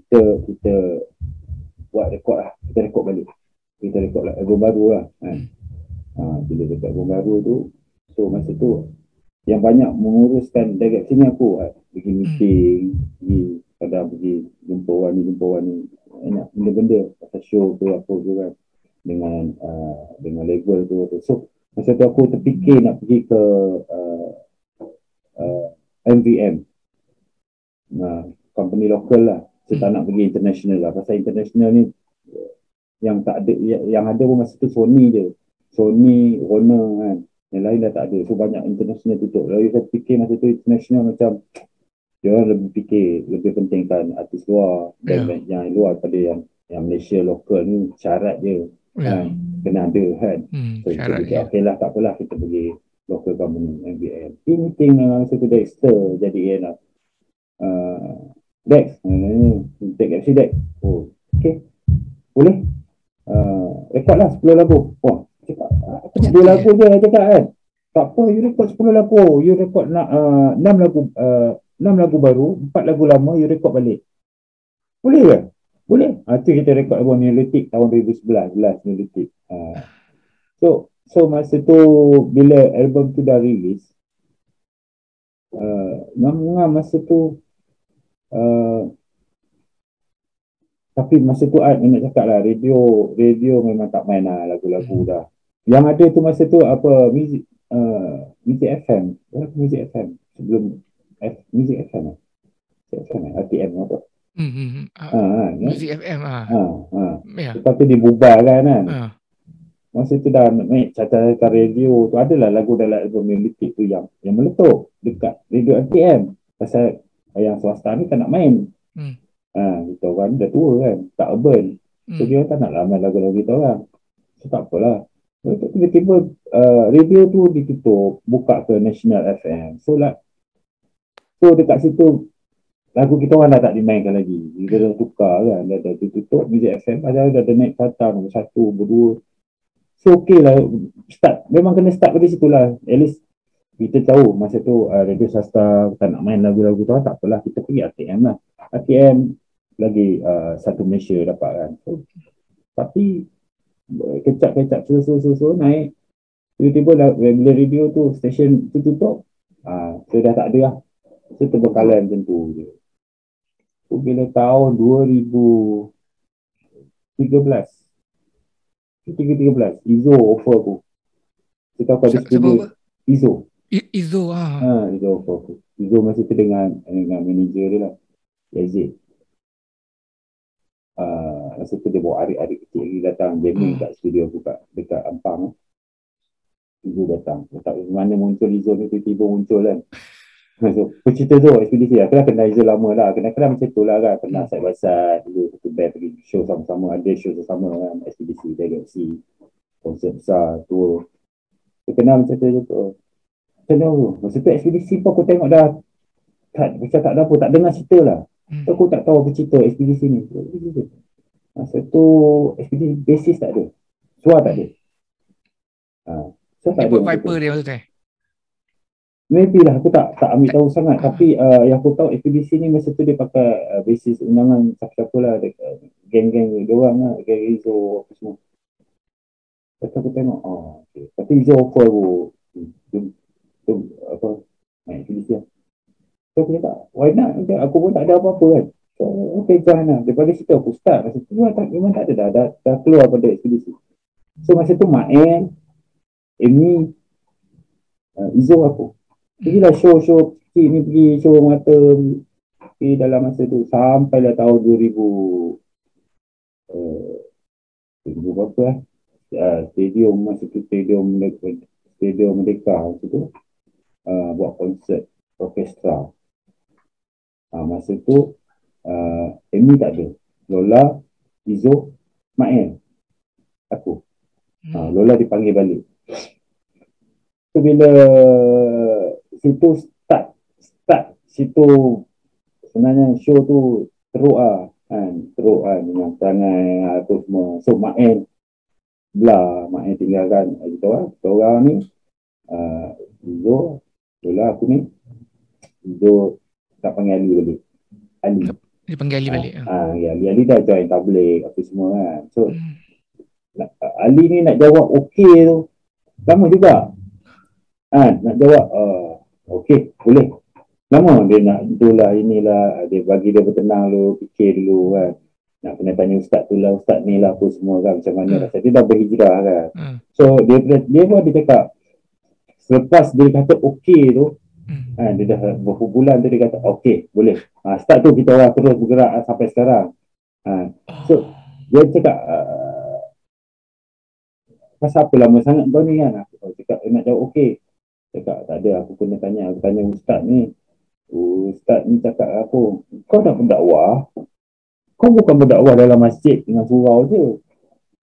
Kita buat rekod lah. Kita rekod balik. Kita rekod lah album baru lah kan. Bila dekat album baru tu, so masa tu yang banyak menguruskan dari sini aku pergi meeting, pergi jumpa orang ni, banyak benda-benda pasal show tu apa tu kan, dengan label tu. So masa tu aku terfikir nak pergi ke MVM, company lokal lah. So tak nak pergi international lah. Pasal international ni yang tak ada, yang ada pun masa tu Sony je, Sony, Warner kan. Yang lain dah tak ada. So banyak international tutup. Lalu saya fikir masa tu international macam dia orang lebih pentingkan artis luar dan yang luar pada yang Malaysia lokal ni syarat je kan, kena ada kan. So kita fikir okey lah, tak apalah, kita pergi local company MBM. Meeting masa tu Dexter jadi lah. Dex, take MC Dex. Okay, boleh rekod lah 10 lagu. Cakap, aku 2 lagu je cakap kan. Tak apa, you rekod 10 lagu. You rekod 6 lagu 6 lagu baru, 4 lagu lama, you record balik. Boleh ke? Boleh. Itu kita record album Neolitik tahun 2011, Neolitik. So masa tu, bila album tu dah release, masa tu, tapi masa tu nak cakap lah, radio memang tak main lah lagu-lagu dah. Yang ada tu masa tu apa, Music FM. Music FM. Sebelum Music FM. RTM apa. Music FM Lepas tu dibubarkan kan. Masa tu dah naik catatan radio tu, adalah lagu dalam album Neolitik tu yang meletup dekat radio RTM. Pasal yang swasta ni tak nak main. Kita orang dah tua kan, tak urban. So dia tak nak main lagu-lagu kita orang. So tak apalah. Tiba-tiba radio tu ditutup, buka ke National FM. So dekat situ lagu kita orang dah tak dimainkan lagi. Dia dah tukar kan, dah ditutup Music FM. Padahal dah naik kata nombor 1, nombor 2. So okey lah, memang kena start pada situ lah. At least kita tahu masa tu radio swasta tak nak main lagu-lagu tu, tak apalah, kita pergi RTM lah. RTM lagi satu Malaysia dapat kan. So, tapi kecap susu naik. Tiba-tiba bila radio tu, stesen tu tutup, so dah tak ada lah. So terbekalan macam tu je. So bila tahun 2013 Izo offer aku. Kita tahu ada studio Izo offer aku. Izo masa tu dengan manager dia lah, Yazid. Masa tu dia bawa adik-adik kecil lagi datang jamming kat studio aku dekat Ampang. Izo datang. Tak mana muncul Izo ni, tiba-tiba muncul kan. So, cerita tu ekspedisi lah. Kenal Izo lama lah. Kenal macam tu lah kan. Kenal side-by-side dulu. Satu band pergi show sama-sama. Ada show sama kan. Ekspedisi, Galaxy, konsert besar, tour. Kenal macam tu. Kenal tu. Masa tu ekspedisi pun aku tengok dah macam tak ada apa. Tak dengar cerita lah. So, aku tak tahu apa cerita ekspedisi ni. Masa tu ekspedisi basis tak ada. Suara tak ada. So, tak ada Viper dia maksudnya? Maybe lah, aku tak ambil tahu sangat. Tapi yang aku tahu ekspedisi ni masa tu dia pakai basis undangan siapa-siapa lah, geng-geng dia orang lah, geng Rizzo apa semua. Lepas aku tengok, okay. Tapi Rizzo offer aku tu apa, main ekspedisi lah. So aku cakap, why not? Aku pun tak ada apa-apa kan. So okay, join lah. Daripada situ aku start. Masa tu memang tak ada dah keluar pada ekspedisi. So masa tu Maen, Amy, Rizzo aku. Pergilah show kecil ni, pergi show mata dalam masa tu sampailah tahun 2000 berapa lah. Stadium masa tu, Stadium Merdeka masa tu buat konsert orkestra. Masa tu Amy tak ada, Lola, Izo, Maen, aku. Lola dipanggil balik. So bila situ start situ sebenarnya show tu teruk dengan perangai tu semua. So Maen tinggalkan kita orang ni, Izo, Lola, aku ni. Izo tak panggil Ali balik. Dia panggil Ali balik. Ali dah join tabligh apa semua kan. So Ali ni nak jawab okey tu lama juga. Nak jawab okey, boleh. Lama dia nak itulah inilah, dia bagi dia bertenang dulu, fikir dulu kan. Nak kena tanya ustaz tu lah, ustaz ni lah apa semua kan, macam mana lah. Dia dah berhijrah kan. So dia pun dia cakap, selepas dia kata okey tu, dia dah berapa bulan tu dia kata okey, boleh. Start tu kita orang terus bergerak sampai sekarang. So dia cakap, pasal apa lama sangat kau ni kan? Aku cakap nak jawab okey. Cakap tak ada, aku kena tanya. Aku tanya ustaz ni. Ustaz ni cakap aku, kau dah berdakwah, kau bukan berdakwah dalam masjid dengan surau je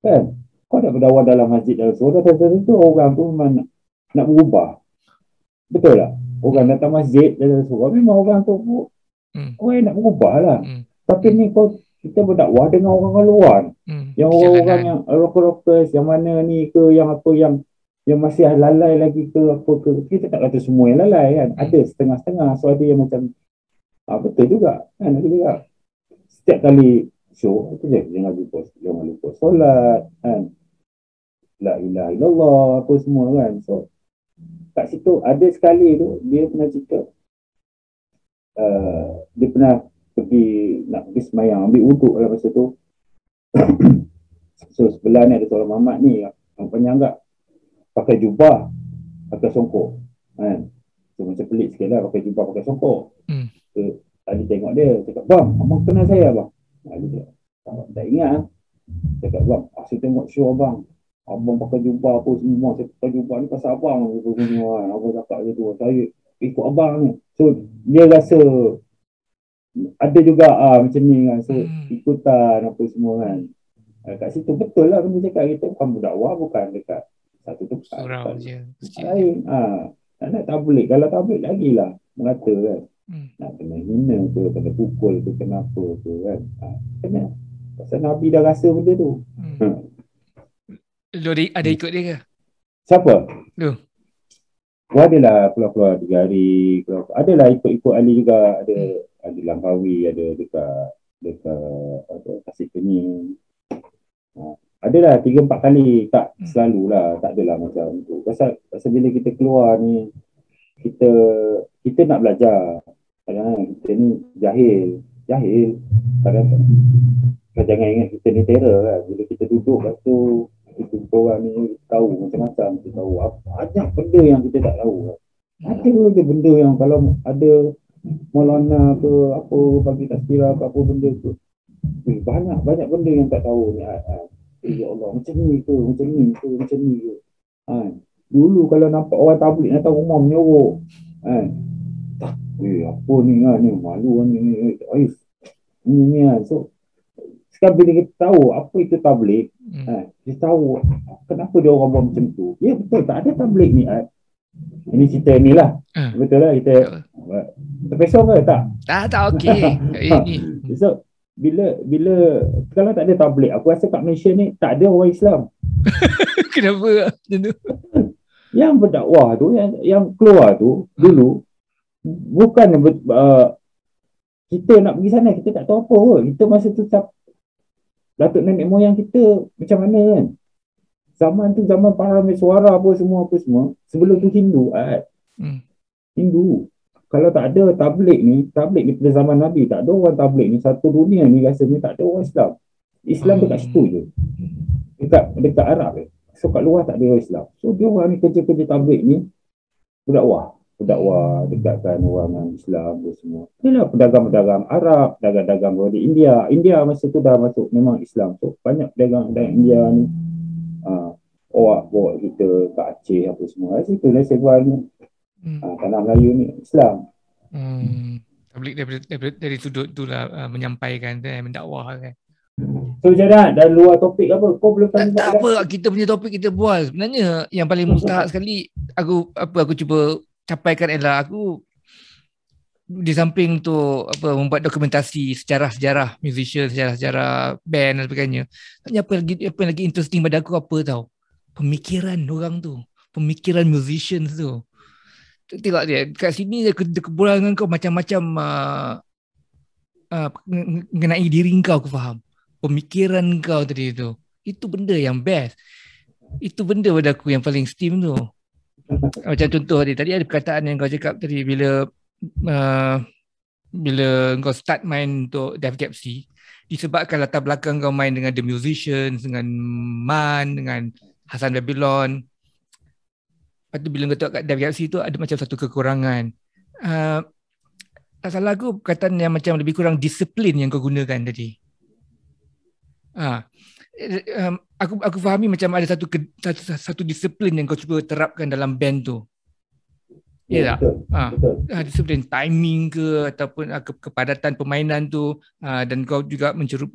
kan? Kau dah berdakwah dalam masjid dalam surau, tentu orang tu memang nak berubah. Betul tak? Orang datang masjid dalam surau, memang orang tu orang nak berubah lah. Tapi ni kita berdakwah dengan orang luar, yang orang-orang yang rokok-rokok, yang mana ni ke, yang apa, yang masih lalai lagi ke apa ke. Kita tak kata semua yang lalai kan, ada setengah-setengah. So ada yang macam Betul juga kan, ada juga. Setiap kali show itu jangan lupa solat kan, la ilaha illallah apa semua kan. So kat situ ada sekali tu dia pernah cakap, dia pernah nak pergi semayang, ambil wuduk lah masa tu. So sebelah ni ada seorang mamat ni yang penyanggap, pakai jubah, pakai songkok kan. So macam pelik sikit lah pakai jubah pakai songkok. So, tadi tengok dia cakap, bang abang kenal saya bang? Dia cakap, tak ingat. Cakap, bang saya tengok show abang pakai jubah apa semua, saya pakai jubah ni pasal abang kan. Abang cakap je tu, saya ikut abang ni. So dia rasa ada juga macam ni kan. So ikutan apa semua kan. Kat situ betul lah benda cakap, kita bukan berdakwah, bukan dekat satu tempat. Surau je. Lain. Nak tabligh, kalau tabligh lagi lah mengata kan. Nak kena hina ke, kena pukul ke, kenapa ke kan. Kena. Pasal Nabi dah rasa benda tu. Lu ada ikut dia ke? Siapa? Lu? Adalah keluar-keluar 3 hari. Adalah ikut-ikut Ali juga. Ada Langkawi, ada dekat Tasik Kenying. Adalah 3-4 kali, tak selalulah, tak adalah macam tu. Pasal bila kita keluar ni, kita nak belajar. Kadang-kadang kita ni jahil. Kadang-kadang jangan ingat kita ni terror kan. Bila kita duduk kat tu, kita orang ni tahu macam-macam, kita tahu banyak benda yang kita tak tahu kan. Ada je benda yang kalau ada Maulana ke apa bagi tazkirah ke apa benda tu, banyak benda yang tak tahu ni. Ya Allah, macam ni ke, macam ni ke. Dulu kalau nampak orang tabligh datang rumah menyorok apa ni kan, ni malu ni kan. So sekarang bila kita tahu apa itu tabligh, kita tahu kenapa dia orang buat macam tu. Ya betul, tak ada tabligh ni. Ini cerita ni lah. Betul lah kita terpesong ke tak? Tak okey. So bila kalau tak ada tabligh, aku rasa kat Malaysia ni tak ada orang Islam. Kenapa macam tu? Yang berdakwah tu, yang keluar tu dulu bukan kita nak pergi sana, kita tak tahu apa pun. Kita masa tu datuk nenek moyang kita macam mana kan. Zaman tu zaman para suara apa semua. Sebelum tu Hindu. Hindu. Kalau tak ada tabligh ni pada zaman Nabi, tak ada orang tabligh ni, satu dunia ni rasanya tak ada orang Islam. Islam dekat situ je. Dekat Arab je. So kat luar tak ada orang Islam. So dia orang ni kerja tabligh ni berdakwah dekatkan orang yang Islam tu semua. Inilah pedagang-pedagang Arab, dagang-dagang di India. India masa tu dah masuk memang Islam. So banyak pedagang India ni bawa kita ke Aceh apa semua. Situ lah sebuahnya. Tanah Melayu ni Islam. Tabligh dari sudut tu lah menyampaikan mendakwah kan. So Jana, dah luar topik apa? Kau belum tanya. Tak apa, kita punya topik kita bual. Sebenarnya yang paling mustahak sekali aku cuba capaikan ialah aku di samping tu membuat dokumentasi sejarah-sejarah musician, sejarah-sejarah band dan sebagainya. Apa yang lagi interesting pada aku apa tahu? Pemikiran orang tu, pemikiran musicians tu. Tengok dia kat sini dia kebolehan kau macam-macam mengenai diri kau, aku faham. Pemikiran kau tadi tu. Itu benda yang best. Itu benda pada aku yang paling steam tu. Macam contoh tadi ada perkataan yang kau cakap tadi bila kau start main untuk Death Cab C, disebabkan latar belakang kau main dengan The Musicians, dengan Man, dengan Hassan Babylon. Lepas tu bila kau tengok kat Death Cab C tu ada macam satu kekurangan. Tak salah aku perkataan yang macam lebih kurang disiplin yang kau gunakan tadi. Aku fahami macam ada satu disiplin yang kau cuba terapkan dalam band tu. Ya tak? Disiplin timing ke ataupun kepadatan permainan tu, dan kau juga mencerup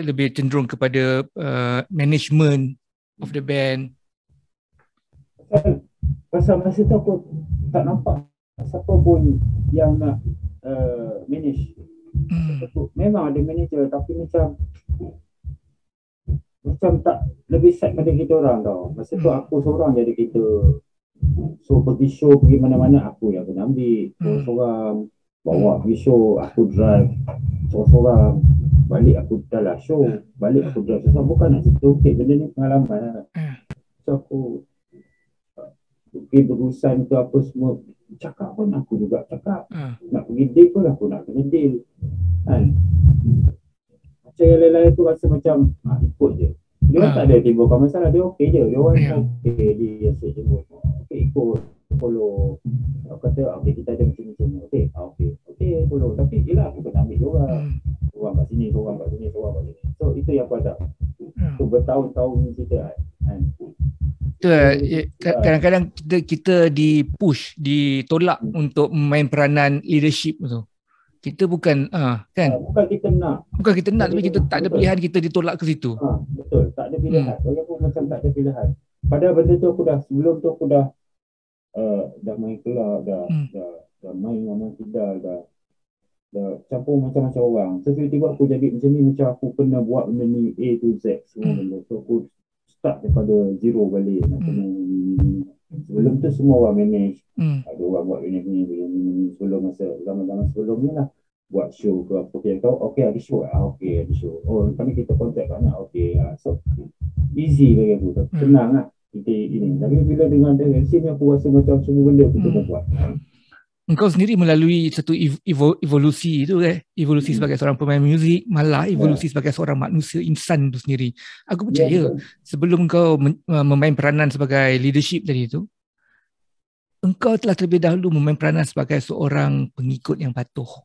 lebih cenderung kepada management of the band. Pasal masa tu aku tak nampak siapa pun yang nak manage. Memang ada manager tapi macam tak lebih set pada kita orang tau. Masa tu aku seorang jadi kita So pergi show, pergi mana-mana aku yang kena ambil seorang-seorang. Bawa pergi show, aku drive seorang-seorang. Balik aku dah lah show, balik aku drive seorang. Bukan nak cerita, okay, benda ni pengalaman lah. So aku pergi berurusan ke apa semua, cakap pun aku juga cakap. Nak pergi deal pun aku nak kena deal kan. Macam yang lain-lain tu rasa macam ikut je. Dia orang tak ada timbulkan masalah, dia okey je. Dia orang okey, dia asyik je. Okey, ikut, follow. Aku kata, okey, kita ada macam-macam. Okey, follow. Tapi yelah, aku kena ambil dia orang. Orang kat sini, orang kat sini, orang kat sini. So, itu yang aku ada. So, bertahun-tahun ni kita kan. Kadang-kadang kita di-push, ditolak untuk memain peranan leadership tu. Kita bukan kan? Bukan kita nak, tapi kita tak ada pilihan, kita ditolak ke situ. Betul, tak ada pilihan. Bagi aku macam tak ada pilihan. Padahal benda tu aku dah, sebelum tu aku dah main kelab, dah main dengan Tidal, dah campur macam-macam orang. So tiba-tiba aku jadi macam ni, macam aku kena buat benda ni A to Z semua benda. So aku start daripada zero balik. Sebelum tu semua orang manage. Ada orang buat ini sebelum masa zaman-zaman sebelum ni lah. Buat show ke apa ke, kau okey ada show, okey ada show. Oh lepas ni kita kontak kat nak, okey. So easy bagi aku, senang lah kita ini. Tapi bila dengan sini aku rasa macam semua benda aku kena buat. Engkau sendiri melalui satu evolusi itu evolusi sebagai seorang pemain muzik, malah evolusi sebagai seorang manusia insan itu sendiri. Aku percaya sebelum kau memain peranan sebagai leadership tadi itu, engkau telah terlebih dahulu memain peranan sebagai seorang pengikut yang patuh.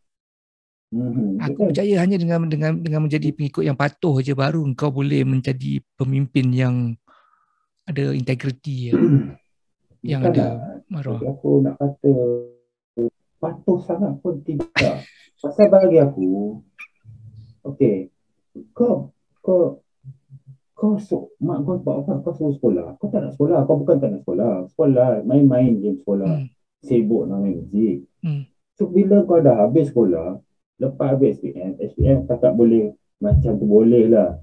Aku percaya hanya dengan menjadi pengikut yang patuh saja baru engkau boleh menjadi pemimpin yang ada integriti, yang ada maruah. Aku nak kata patuh sangat pun tidak. Pasal bagi aku, okey, kau mak kau buat apa? Kau suruh sekolah. Kau tak nak sekolah. Kau bukan tak nak sekolah. Sekolah, main-main game sekolah. Sibuk nak main muzik. So bila kau dah habis sekolah, lepas habis SPM tak boleh macam tu, boleh lah.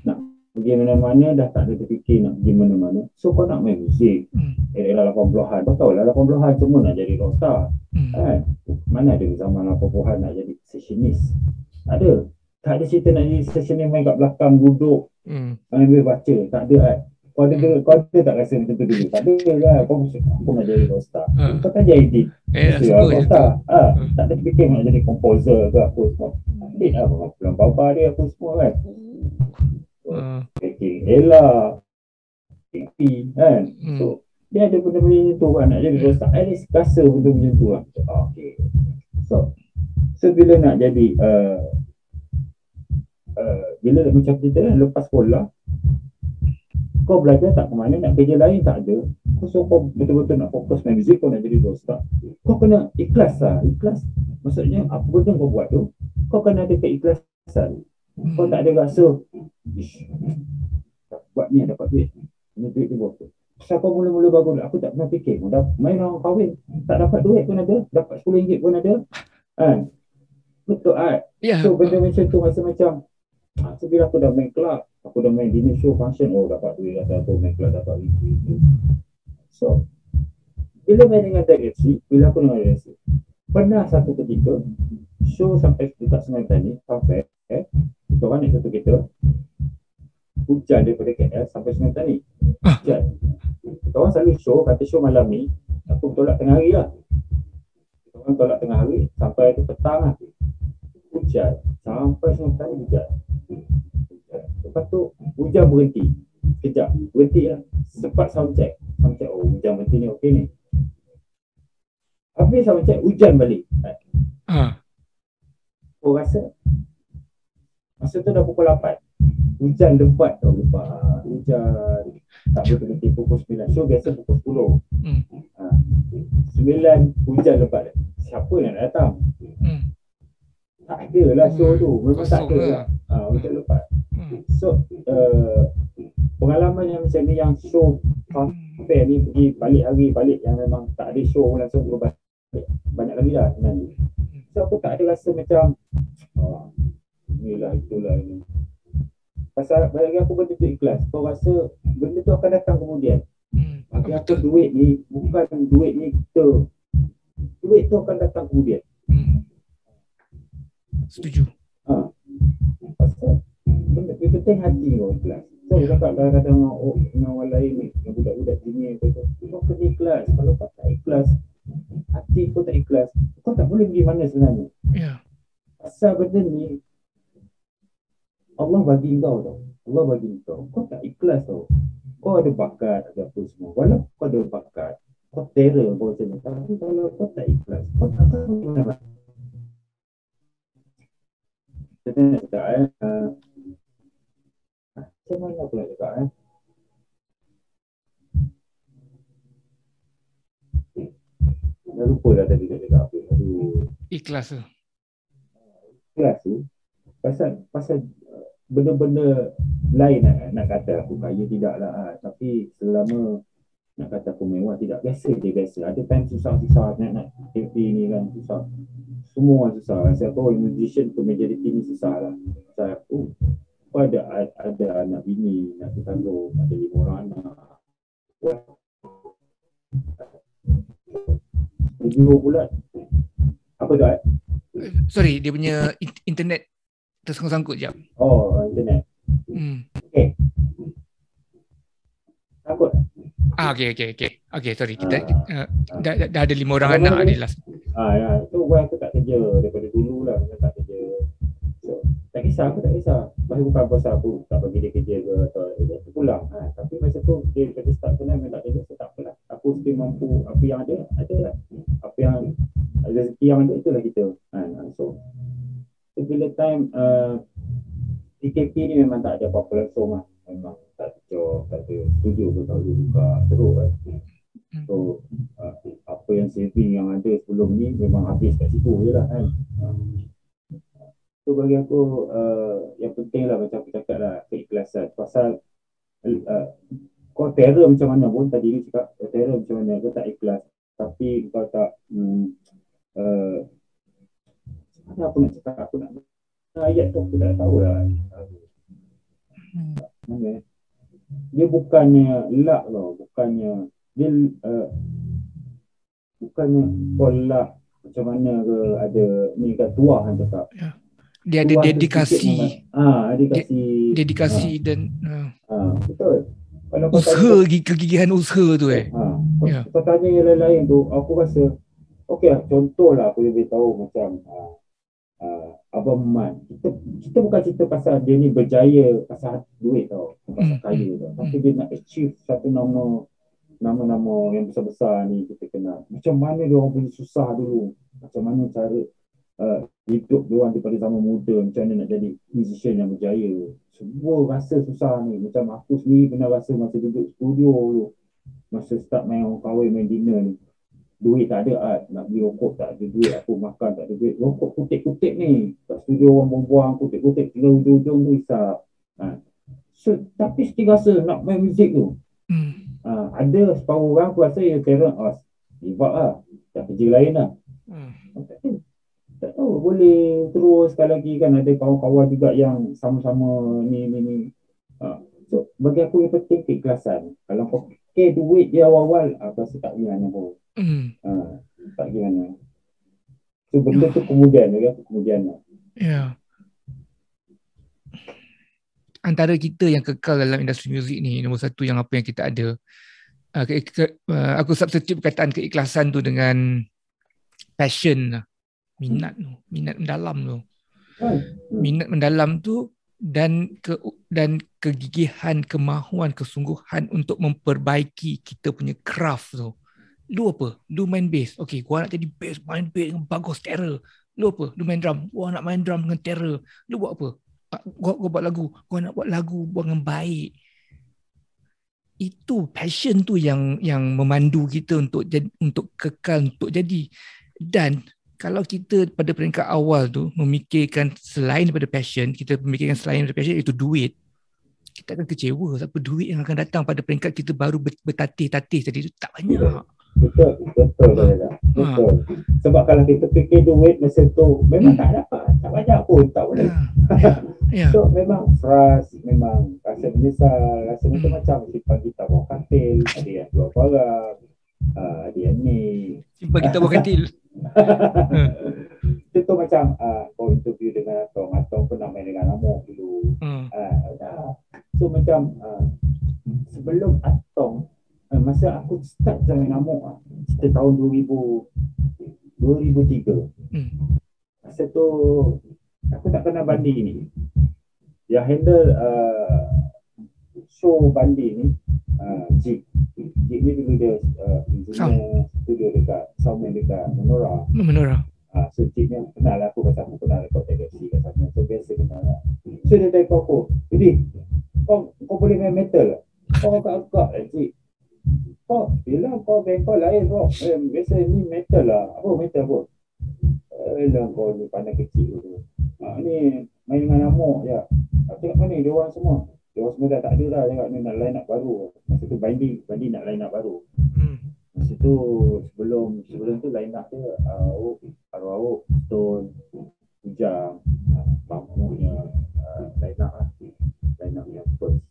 Nak pergi mana-mana dah tak ada terfikir nak pergi mana-mana. So kau nak main muzik. Era 80-an. Kau tahu lah 80-an semua nak jadi rockstar. Kan? Mana ada zaman 80-an nak jadi sessionist? Ada. Tak ada cerita nak jadi sessionist main kat belakang duduk. Ambil baca. Tak ada kan? Kau ada tak rasa macam tu dulu? Tak ada lah. Kau nak jadi rockstar. Kau tak jadi edit. Rockstar. Tak ada fikir nak jadi composer ke apa semua. Edit lah. Pulang baba dia apa semua kan. Ella kan. So dia ada benda-benda tu kan, nak jadi rockstar. At least rasa benda-benda tu lah. Okay. So bila nak jadi bila macam kita lepas sekolah, kau belajar tak ke mana, nak kerja lain tak ada. So kau betul-betul nak fokus main muzik, kau nak jadi rockstar, kau kena ikhlas lah. Ikhlas maksudnya apa benda kau buat tu, kau kena ada keikhlasan. Kau tak ada rasa buat ni dapat duit, ni duit dia berapa. Pasal kau mula-mula bagus, aku tak pernah fikir kau dah main orang kahwin, tak dapat duit pun ada, dapat RM10 pun ada kan. Betul kan? So benda macam tu rasa macam so bila aku dah main club, aku dah main dinner show, function, dapat duit dah, aku main club dapat duit. So bila main dengan direction, bila aku dengan direction, pernah satu ketika show sampai dekat Sungai Petani, sampai kita orang naik satu kereta, hujan daripada KL sampai Sungai Petani. Hujan. Kita orang selalu show, kata show malam ni, aku tolak tengah hari lah. Kita orang tolak tengah hari, sampai tu petang lah. Hujan. Sampai Sungai Petani hujan. Lepas tu, hujan berhenti. Sekejap, berhenti lah. Sempat sound check. Hujan berhenti ni okey ni. Habis sound check, hujan balik. Kau rasa? Masa tu dah pukul 8. Hujan lebat tau, hujan. Tak berhenti pukul 9. Show biasa pukul 10. 9 hujan lebat. Siapa yang nak datang? Tak ada lah show tu. Memang tak ada lah. Hujan lebat. So pengalaman yang macam ni, yang show sampai ni pergi balik hari balik yang memang tak ada show pun langsung balik. Banyak lagi lah sebenarnya. So aku tak ada rasa macam inilah itulah ini. Pasal bagi aku benda tu ikhlas. Kau rasa benda tu akan datang kemudian. bagi aku duit ni bukan duit ni kita. Duit tu akan datang kemudian. Setuju. Pasal benda penting hati kau ikhlas. So cakap kadang-kadang dengan orang lain ni, yang budak-budak sini kau kena ikhlas. Kalau kau tak ikhlas, hati kau tak ikhlas, kau tak boleh pergi mana sebenarnya. Pasal benda ni Allah bagi kau tau. Allah bagi kau. Kau tak ikhlas tau. Kau ada bakat, ada apa semua. Walaupun kau ada bakat, kau terror kau macam ni. Tapi kalau kau tak ikhlas, kau tak tahu macam mana. Saya nak cakap macam mana aku nak cakap dah lupa dah tadi nak cakap apa. Ikhlas tu. Ikhlas tu pasal benda-benda lain nak kata aku kaya tidak lah, tapi selama nak kata aku mewah tidak, biasa je biasa. Ada time susah-susah nak happy ni kan, susah. Semua susah. Saya tahu musician tu majority ni susah lah. Saya aku ada anak bini, nak bertanggung, ada 5 orang anak. Studio pula. Apa tu Sorry, dia punya internet tersangkut jap. Oh, internet. Okay. Takut. Okay, sorry. Kita dah ada 5 orang anak ni last. Ya, tu aku tak kerja daripada dulu lah, aku tak kerja. So, tak kisah, aku tak kisah. Bukan pasal aku tak bagi dia kerja ke atau dia pulang. Tapi masa tu dia kata start kenal memang tak kerja, so tak apalah. Aku still mampu apa yang ada lah. Apa yang rezeki yang ada itulah kita. So bila time PKP ni memang tak ada apa-apa langsung lah. Memang tak ada job, tak ada studio pun tak boleh buka terus kan. So apa yang saving yang ada sebelum ni memang habis kat situ je lah kan. So bagi aku yang penting lah macam aku cakap lah, keikhlasan. Pasal kau terror macam mana pun, tadi dia cakap terror macam mana, kau tak ikhlas tapi kau tak ada apa nak cakap, aku nak ayat tu aku tak tahu lah. Dia bukannya lak tau, bukannya dia bukannya kolak macam mana ke, ada ni kat tuah kan cakap. Dia ada dedikasi. Dedikasi dan betul. Kalau usaha, kegigihan usaha tu Kau tanya yang lain-lain tu, aku rasa okey lah, contoh lah aku lebih tahu macam Abang Man. Kita bukan cerita pasal dia ni berjaya pasal duit tau, pasal kaya tau. Tapi dia nak achieve satu nama-nama yang besar-besar ni kita kenal. Macam mana dia orang punya susah dulu, macam mana cara hidup dia orang daripada zaman muda, macam mana nak jadi musician yang berjaya. Semua rasa susah ni. Macam aku sendiri pernah rasa masa duduk studio dulu, masa start main orang kahwin, main dinner ni, duit tak ada, nak beli rokok tak ada duit, aku makan tak ada duit, rokok kutip-kutip ni kat studio orang buang-buang kutip-kutip, tinggal ujung-ujung tu hisap. So, tapi still rasa nak main muzik tu. Ada separuh orang aku rasa ya parent give up lah, tak kerja lain lah. Tak tahu boleh teruskan lagi kan, ada kawan-kawan juga yang sama-sama ni. So bagi aku yang penting keikhlasan. Kalau kau fikir duit dia awal-awal, aku rasa tak gimana pun. Tak gimana. So benda tu kemudian, bagi aku kemudian lah. Antara kita yang kekal dalam industri muzik ni, nombor satu yang apa yang kita ada, aku substitute perkataan keikhlasan tu dengan passion lah. Minat mendalam tu. Minat mendalam tu dan kegigihan, kemahuan, kesungguhan untuk memperbaiki kita punya craft tu. Lu apa? Lu main bass. Okey, gua nak jadi bass, main bass dengan bagus, terror. Lu apa? Lu main drum. Gua nak main drum dengan terror. Lu buat apa? Gua buat lagu. Gua nak buat lagu dengan baik. Itu passion tu yang memandu kita untuk kekal, untuk jadi. Dan kalau kita pada peringkat awal tu memikirkan selain daripada passion, kita memikirkan selain daripada passion iaitu duit, kita akan kecewa sebab duit yang akan datang pada peringkat kita baru bertatih-tatih tadi tu tak banyak. Betul. Sebab kalau kita fikir duit masa tu memang tak dapat, tak banyak pun, tak boleh. So memang frust, memang rasa menyesal, rasa macam-macam. Simpan gitar bawah katil, ada yang jual barang, ada yang ni. Simpan gitar bawah katil. Contoh macam kau interview dengan Atong pernah main dengan Amok dulu. So macam sebelum Atong, masa aku start join Amok sekitar tahun 2003. Masa tu aku tak kenal Bandi ni. Yang handle show Bandi ni Jig ni dulu dia engineer studio dekat Soundman dekat Menora. So Jig ni kenal aku pasal aku kenal rekod TFC kat sana. So biasa kenal lah. So dia tanya aku, jadi kau boleh main metal? Kau agak Jig. Kau bila kau band kau lain rock, biasa ni metal lah. Apa metal apa? Elah kau ni pandai kecil tu. Ni main dengan Amok je. Aku cakap mana dia orang semua dah tak ada dah. Cakap ni nak line up baru. Masa tu Bandi nak line up baru. Masa tu sebelum tu line up dia Arwah, Stone, Ujang, Bangmunya line up lah. Line up yang first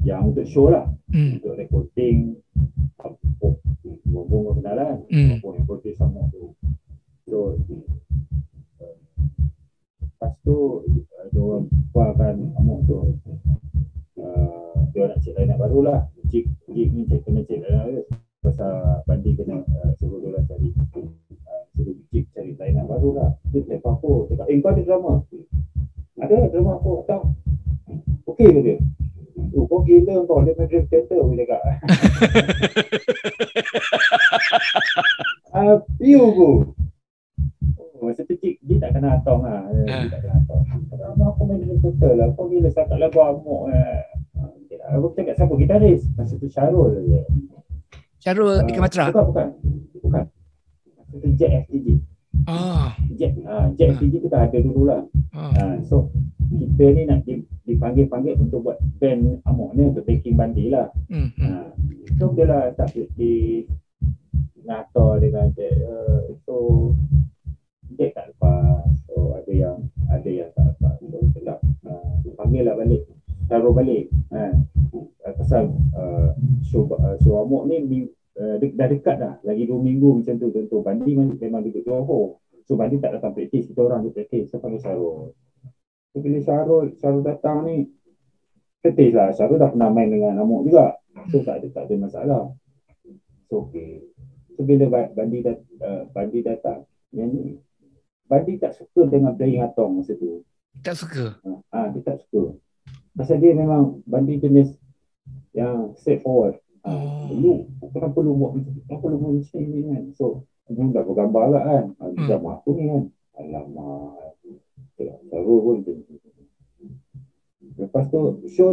yang untuk show lah. Untuk recording Bumbung kenalan Bumbung yang produce sama tu. So lepas tu dia orang buatkan Amok tu dia nak cek line up baru lah. Jig ni kena cek line up dia pasal Bandi kena suruh dia orang cari suruh Jig cari line up baru lah. Dia telefon aku cakap, kau ada drama? Ada drama aku tahu. Okey ke dia? Kau gila kau, dia main Dream Theater aku cakap. Piu aku. Masa tu dia tak kenal Atong lah. Dia tak kenal Atong. Aku main Dream Theater lah. Kau gila sakat lagu Amok. Aku cakap siapa gitaris? Masa tu Syarul je. Syarul Ikan Matra? Bukan. Masa tu Jack FTG. Jack FTG tu dah ada dulu lah. So kita ni nak dipanggil untuk buat band Amok ni untuk backing Bandi lah. So dia lah tak di ngator dengan Jack. So Jack tak lepas. So ada yang tak lepas. So tetap panggil lah balik. Taruh balik. Pasal show Amok ni dah dekat dah. Lagi 2 minggu macam tu. Contoh Bandi memang duduk Johor. So Bandi tak datang praktis. Kita orang duduk praktis. So panggil Syarul. So bila Syarul datang ni praktis lah. Syarul dah pernah main dengan Amok juga. So tak ada masalah. So okay. So bila Bandi datang yang Bandi tak suka dengan playing Atong masa tu. Tak suka? Dia tak suka. Pasal dia memang Bandi jenis yang straightforward. Kenapa lu buat macam ni kan? So aku dah bergambar lah kan. Gambar aku ni kan. Alamak. Terus pun macam tu. Lepas tu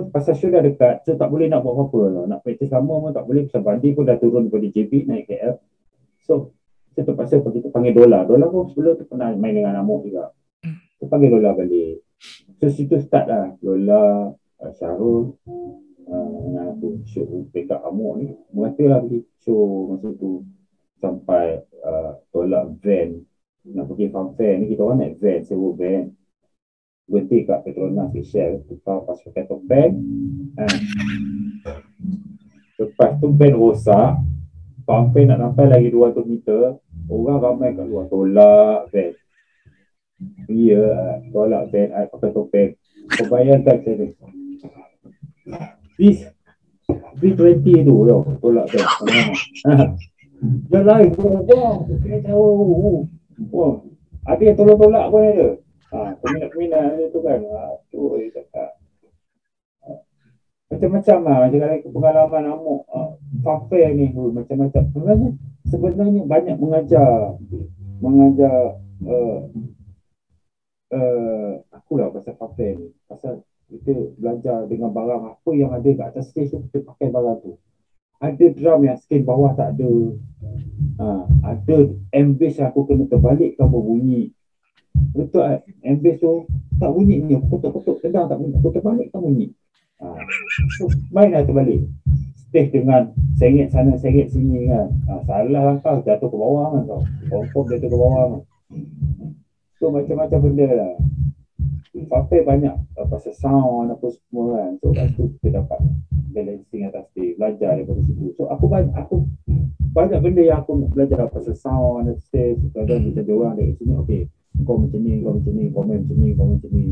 pasal show dah dekat. So tak boleh nak buat apa-apa lah. Nak praktis lama pun tak boleh. Pasal Bandi pun dah turun daripada JB naik KL. So saya terpaksa kita panggil Dola. Dola pun sebelum tu pernah main dengan Amok juga. So panggil Dola balik. So situ start lah. Dola, Syarul dengan aku show pick up Amok ni. Merata lah pergi show masa tu. Sampai tolak van. Nak pergi farm fair ni kita orang naik van, sewa van. Berhenti kat Petronas Shell. Tukar pas pakai topeng. Lepas tu van rosak. Farm fair nak sampai lagi 200 meter. Orang ramai kat luar tolak van. Tolak van pakai topeng. Kau bayangkan saya ni. B20 tu tolak van. Yang lain saya tahu. Ada yang tolak-tolak pun ada. Peminat-peminat tu kan. Tu cakap. Macam-macam lah. Macam pengalaman Amok. Fair ni macam-macam. Sebenarnya banyak mengajar aku lah pasal fair ni. Pasal kita belajar dengan barang apa yang ada kat atas stage tu, kita pakai barang tu. Ada drum yang skin bawah tak ada. Ada M-bass yang aku kena terbalikkan berbunyi. Betul kan? M-bass tu tak bunyi ni. Aku ketuk-ketuk sedang tak bunyi. Aku terbalikkan bunyi. So, main lah terbalik. Stage dengan sengit sana, sengit sini kan. Salah langkah jatuh ke bawah kan kau. Kompom jatuh ke bawah kan. So macam-macam benda lah. Sampai banyak pasal sound apa semua kan. So lepas tu kita dapat balancing atas stage, belajar daripada situ. So aku banyak benda yang aku belajar pasal sound atas stage. Kadang macam dia orang dari sini, okay, kau macam ni, kau macam ni, kau main macam ni, kau macam ni.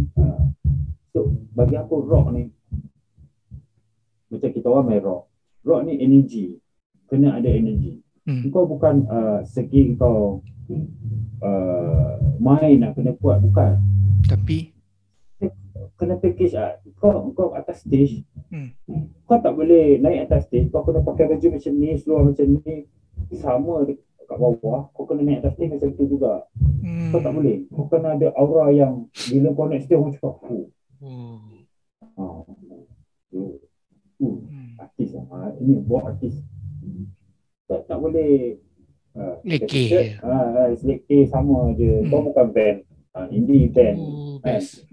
So bagi aku rock ni, macam kita orang main rock ni energy, kena ada energy. Kau bukan segi kau main nak kena kuat, bukan. Tapi kena package kau atas stage, kau tak boleh naik atas stage kau kena pakai baju macam ni, seluar macam ni, sama kat bawah kau kena naik atas stage macam tu juga. Kau tak boleh, kau kena ada aura yang bila kau naik stage orang cakap artis ini buat artis. Tak boleh lekeh selekeh sama je. Kau bukan band, indie band. Best.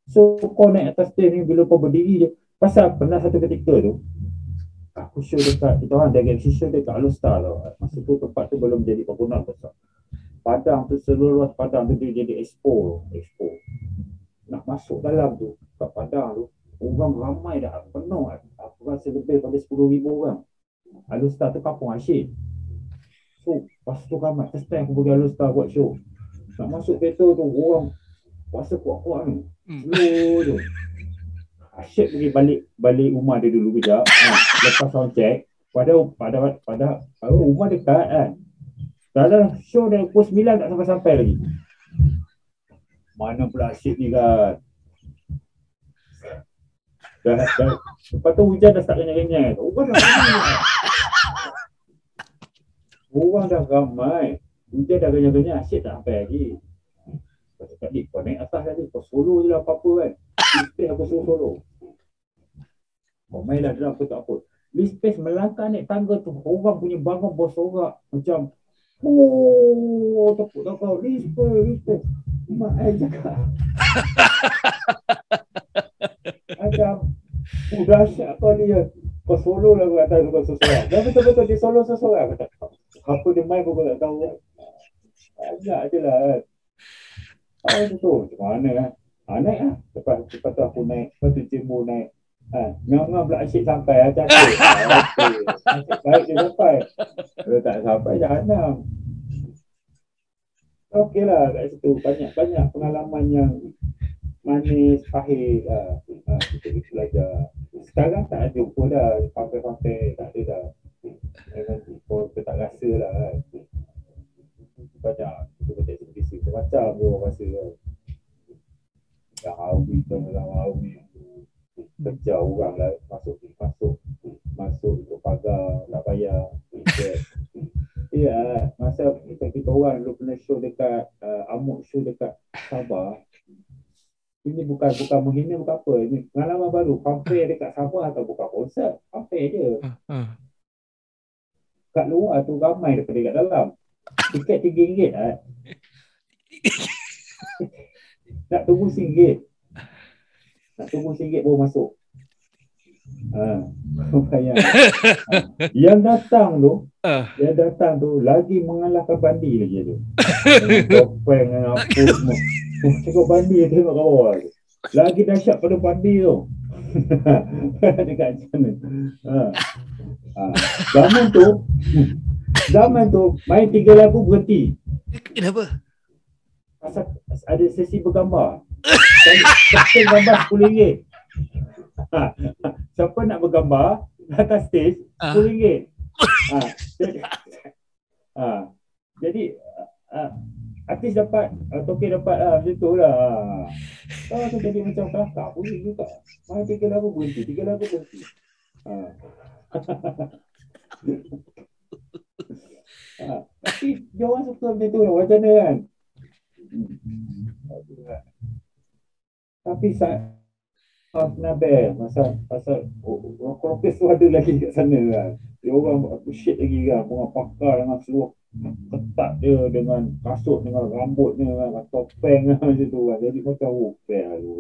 So kau naik atas stage ni, bila kau berdiri je, pasal pernah satu ketika tu aku show dekat, kita orang ada Galaxy show dekat Alustar tau. Masa tu tempat tu belum jadi bangunan besar. Padang tu, seluruh padang tu dia jadi expo. Nak masuk dalam tu, kat padang tu, orang ramai dah, penuh. Aku rasa lebih pada 10,000 orang. Alustar tu kampung asyik. So pas tu ramai, first time aku pergi Alustar buat show. Nak masuk kereta tu, orang puasa kuat-kuat ni, slow tu. Asyik pergi balik rumah dia dulu kejap. Lepas sound check, pada rumah dekat kan. Dalam show dah pukul 9 tak sampai-sampai lagi. Mana pula asyik ni kan. Lepas tu hujan dah start kenyang-kenyang. Orang dah ramai. Hujan dah kenyang-kenyang, asyik tak sampai lagi. Kau cakap, Dik, kau naik atas tadi, kau solo je lah apa-apa kan. Space aku suruh solo. Kau main lah dalam aku tak apa. Di space melangkah naik tangga tu, orang punya bangun bersorak macam tepuk kau, di space. Mak saya cakap. Macam, dahsyat kau ni je. Kau solo lah kat atas kau seseorang. Dan betul-betul dia solo seseorang. Apa dia main pun kau tak tahu kan. Ajak je lah kan. Tu, macam mana kan. Naik lah. Lepas tu aku naik. Lepas tu Cimbu naik. Ngam-ngam pula asyik sampai. Asyik baik dia sampai. Kalau tak sampai, jahanam. Okey lah kat situ. Banyak pengalaman yang manis, pahit. Kita belajar. Sekarang tak ada jumpa dah. Pantai-pantai tak ada dah. Kita tak rasa lah kan. Banyak. Kita baca eksibisi. Macam dia orang rasa kan. Yang Awi dalam Awi kejar orang lah. Masuk untuk pagar. Tak payah. Ya, masa kita orang dulu pernah show dekat Amuk show dekat Sabah. Ini bukan menghina, bukan apa. Ini pengalaman baru. Pampir dekat Sabah atau bukan konsert. Pampir je. Kat luar tu ramai daripada dekat dalam. Tiket RM3 nak tunggu RM1. Baru masuk. Yang datang tu lagi mengalahkan bandi lagi tu. Topeng dengan apa semua. Tengok bandi tengok kat bawah tu. Lagi dahsyat pada bandi tu. Dekat sana. Zaman tu main 3 lagu berhenti. Kenapa? Pasal ada sesi bergambar. Sesi gambar RM10. Siapa nak bergambar atas stage RM10. Jadi artis dapat, token dapat lah, macam tu lah. Tu jadi macam kakak pun juga. Main 3 lagu berhenti. Tapi dia orang suka macam tu lah, macam mana kan. Tapi Nabel pasal orang korpes tu ada lagi kat sana kan. Dia orang appreciate lagi kan. Orang pakar dengan seluruh ketat dia, dengan kasut, dengan rambutnya kan, topeng kan, macam tu kan. Jadi macam fair lah tu.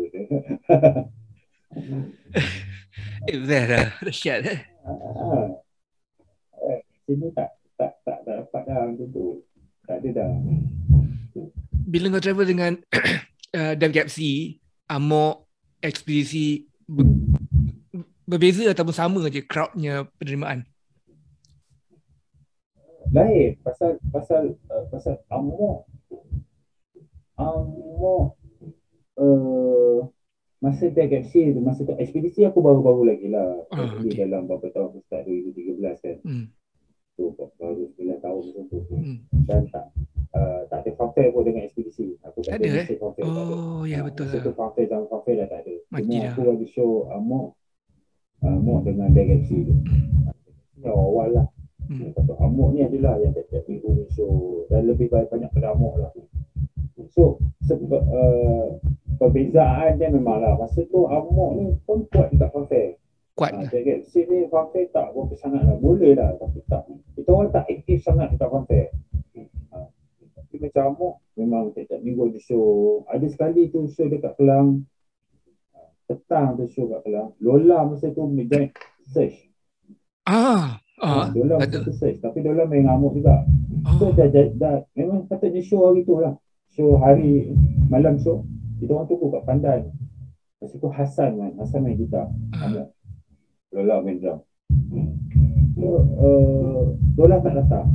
Fair lah. Dahsyat sini tak dapat dah macam tu. Tak ada dah. Bila kau travel dengan Dev Gapsi, Amok ekspedisi berbeza ataupun sama je crowdnya penerimaan? Lain pasal Amok masa TKFC tu, masa tu ekspedisi aku baru-baru lagi lah. Okay. Dalam beberapa tahun aku start 2013 kan. Tu baru 9 tahun macam tu. Dan tak ada fanfare pun dengan ekspedisi. Aku tak ada masa fanfare. Oh ya betul masa lah. tu fanfare dah tak ada. Mati Cuma dah. aku bagi show Amok dengan TKFC tu. Awal lah. Satu Amok ni adalah yang tiap minggu ni show. Dan lebih banyak pada Amok lah. So perbezaan dia memanglah. Masa tu Amok ni pun kuat juga fanfare. Kuat. TKFC ni fanfare tak berapa sangat lah. Boleh lah tapi tak. Kita orang tak aktif sangat dekat fanfare. Tapi macam Amok memang tiap minggu ada show. Ada sekali tu show dekat Kelang. Petang tu show kat Kelang. Lola masa tu join search. Lola masa tu search. Tapi Lola main Amok juga. So dah memang patutnya show hari tu lah. Show hari malam show. Kita orang tunggu kat Pandan. Masa tu Hassan main gitar. Amok. Lola main drum. So Lola tak datang.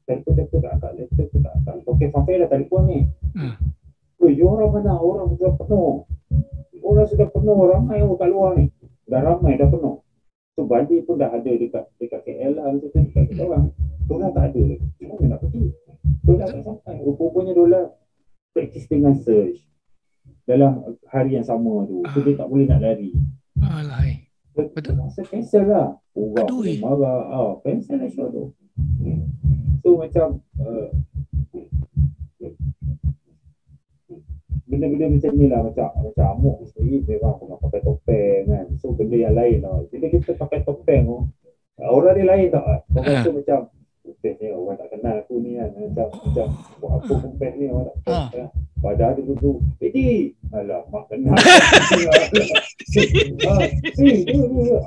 Telefon tak angkat. Okay, fanfare dah telefon ni. Orang mana? Orang sudah penuh. Orang sudah penuh. Ramai orang kat luar ni. Dah ramai, dah penuh. So Bandi pun dah ada dekat KL lah. Macam tu dekat kita orang. Dola tak ada. Cuma nak pergi. Dola tak sampai. Rupanya Dola praktis dengan search dalam hari yang sama tu. So dia tak boleh nak lari. Alahai. Betul. Masa cancel lah. Orang boleh marah. Cancel lah show tu. So macam benda-benda macam ni lah. Macam Amok sendiri memang pernah pakai topeng kan. So benda yang lain lah. Bila kita pakai topeng tu, orang dia lain tak? Orang rasa macam ni orang tak kenal aku ni kan. Macam buat apa pempek ni orang tak kenal. Padahal dia duduk alamak kenal.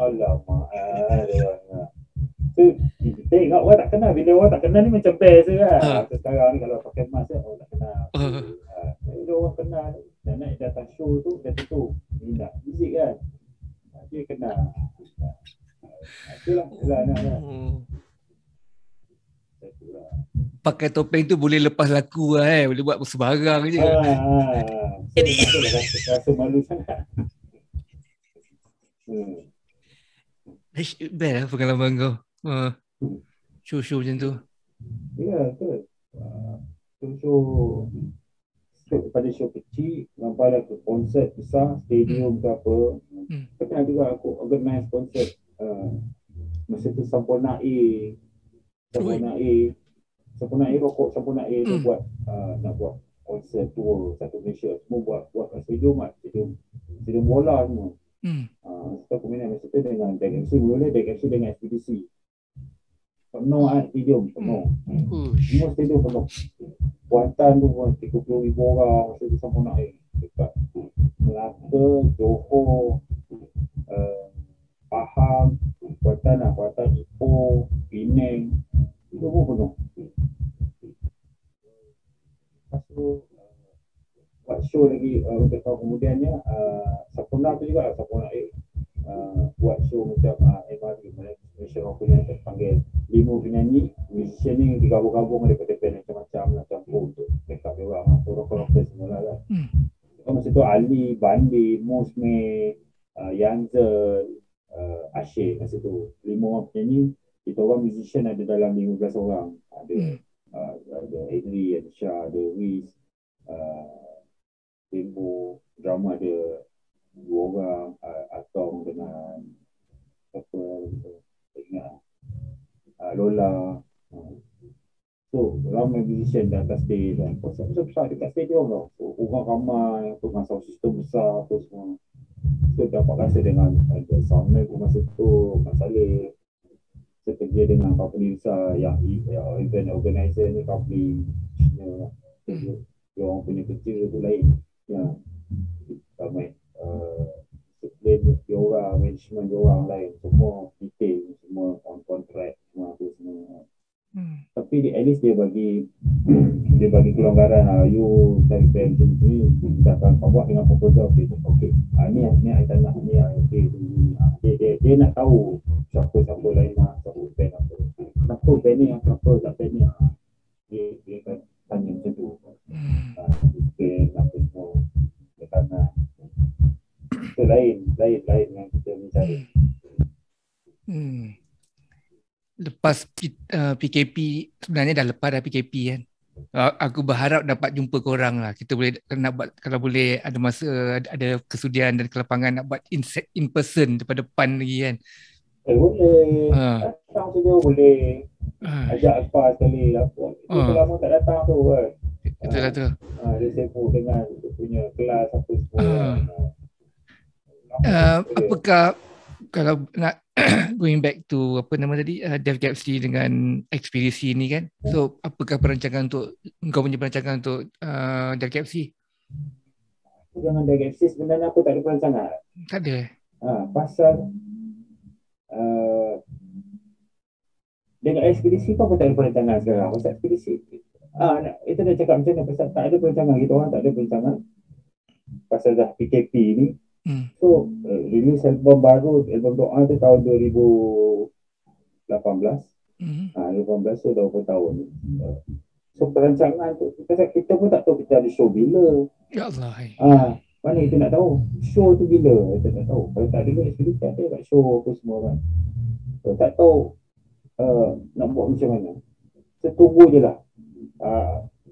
Alamak. So tengok orang tak kenal. Bila orang tak kenal ni macam best kan. Sekarang ni kalau pakai mask kan orang tak kenal. Bila orang kenal dan naik datang show tu dia tutup. Ni nak muzik kan. Dia kenal. Itulah nak. Pakai topeng tu boleh lepas laku lah boleh buat sebarang je. Jadi rasa malu sangat. Best lah pengalaman kau. Show macam tu. Ya, betul. Show daripada show kecil sampai ke konsert besar, stadium ke apa. Pernah juga aku organize konsert. Masa tu Sampurna A rokok Sampurna A tu buat nak buat konsert tour satu Malaysia. Semua buat stadium bola semua. So aku minat masa tu dengan DKFC. Mula DKFC dengan ekspedisi. Penuh stadium penuh. Semua stadium penuh. Kuantan tu pun 30,000 orang masa tu Sampurna A. Dekat Melaka, Johor, Pahang, Kuantan, Ipoh, Penang, semua penuh. Lepas tu buat show lagi untuk tahun kemudiannya Sampurna tu juga Sampurna A buat show macam MRD Malaysia Rock United panggil 5 penyanyi, musician ni digabung-gabung daripada band macam-macam lah campur untuk make up dia orang rock-rocker semua lah kan. Masa tu Ali, Bandi, Musme, Yanzel, Asyik masa tu 5 orang penyanyi. Kita orang musician ada dalam 15 orang. Ada Adri, ada Syah, ada Wiz, Tempo, drama ada 2 orang, Atong dengan apa ingat Lola. So ramai musician di atas stage dan konsert besar dekat stadium tau. So orang ramai, dengan sound system besar tu semua. So dapat rasa dengan ada soundman pun masa tu, Mak Saleh. So kerja dengan company besar yang event organizer ni company dia orang punya kerja tu lain. Yang ramai dia orang, management dia orang lain, semua detail, semua on contract, semua tu semua. Tapi at least dia bagi dia bagi kelonggaran, you cari plan macam ni, kita akan buat dengan proposal. Ni I tak nak, ni dia nak tahu siapa lain nak, siapa plan apa, kenapa plan ni, kenapa tak plan ni, dia akan tanya macam tu. Kenapa semua dia tangan itu lain yang kita mencari. Lepas PKP, sebenarnya dah lepas dah PKP kan. Aku berharap dapat jumpa korang lah. Kita boleh nak buat, kalau boleh ada masa, ada kesudian dan kelapangan nak buat in person daripada depan lagi kan. Boleh. Datang tu boleh. Ajak Akbar sekali lah. Itu lama tak datang tu kan. Betul lah tu. Dia sibuk dengan dia punya kelas apa semua. Apakah kalau nak going back to apa nama tadi, DevGapsy dengan ekspedisi ni kan, so apakah perancangan untuk kau punya perancangan untuk DevGapsy? Dengan DevGapsy sebenarnya aku tak ada perancangan. Tak ada. Pasal dengan ekspedisi pun aku tak ada perancangan sekarang. Pasal ekspedisi itu dah cakap macam mana, pasal tak ada perancangan, kita orang tak ada perancangan pasal dah PKP ni. So release album baru, album doa tu tahun 2018. 18 tu dah berapa tahun. So perancangan tu kita pun tak tahu kita ada show bila. Ya Allah. Mana kita nak tahu show tu bila, kita tak tahu. Kalau tak ada ekspedisi tak ada show apa semua kan. So tak tahu nak buat macam mana. So tunggu je lah.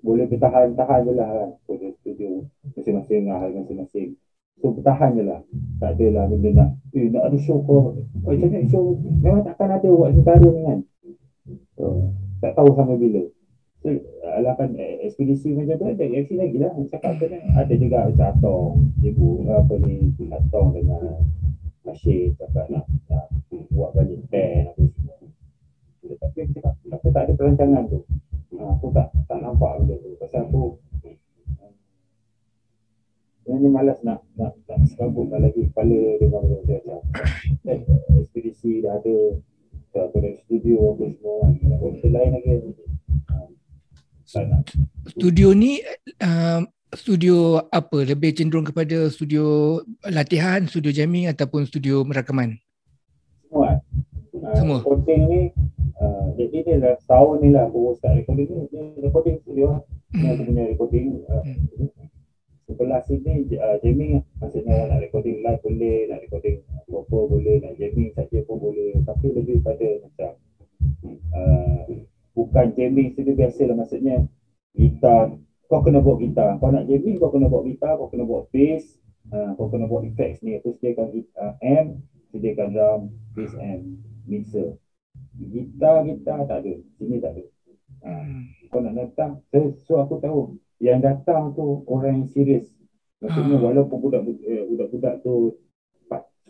Boleh bertahan je lah kan. Studio masing-masing masing-masing. So bertahan je lah. Tak adalah benda nak ada show kau. Macam mana show memang takkan ada buat sekarang ni kan. So, tak tahu sampai bila. So alahkan ekspedisi macam tu ada reaksi lagi lah. Cakap tu kan ada juga macam Atong, ibu apa ni, Atong dengan Asyik cakap nak buat balik band apa semua. Tapi aku tak ada perancangan tu. Aku tak nampak benda tu. Pasal aku sebenarnya malas nak serabutkan lagi kepala dia macam ekspedisi dah ada, tak ada studio apa semua kan. Nak buat benda lain lagi. Studio ni studio apa? Lebih cenderung kepada studio latihan, studio jamming ataupun studio merakaman? Semua. Recording ni jadi ni lah tahun ni lah aku start recording ni. Recording studio ni aku punya recording. Sebelah sini jamming, maksudnya nak recording live boleh, nak recording proper boleh, nak jamming saja pun boleh. Tapi lebih pada macam bukan jamming studio biasa lah, maksudnya gitar, kau kena bawa gitar. Kau nak jamming, kau kena bawa gitar, kau kena bawa bass, kau kena bawa effects ni. Aku sediakan amp, sediakan drum, bass amp, mixer. Gitar tak ada, sini tak ada. Kau nak datang, so aku tahu yang datang tu orang yang serius. Maksudnya walaupun budak-budak tu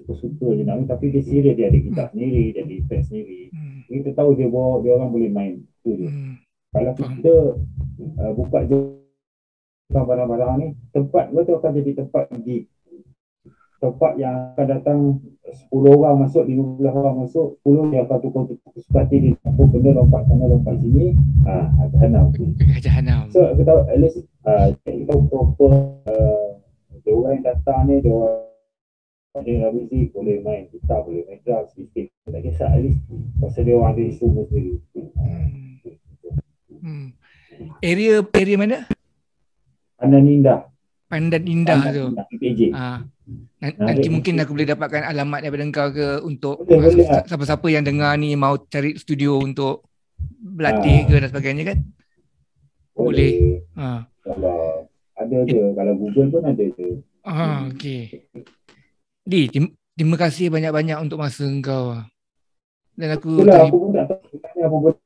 suka-suka je nak, tapi dia serius, dia ada gitar sendiri, dia ada effect sendiri. Kita tahu dia orang boleh main tu je. Kalau kita buka je barang-barang ni, tempat betul akan jadi tempat gig. Tempat yang akan datang 10 orang masuk, 15 orang masuk, 10 dia akan tukar suka hati dia apa benda, lompat sana lompat sini, jahanam. So kita tahu at least kita proper dia orang yang datang ni, dia orang ada muzik, boleh main gitar, boleh main drum sikit, tak kisah, at least pasal dia orang ada instrumen sendiri. Area mana? Pandan Indah tu. PJ. Nanti mungkin aku boleh dapatkan alamat daripada engkau ke, untuk siapa-siapa yang dengar ni mau cari studio untuk berlatih ke dan sebagainya kan. Boleh. Kalau ada je, kalau Google pun ada je. Okey. Di, terima kasih banyak-banyak untuk masa engkau. Dan aku pun tak tahu apa benda.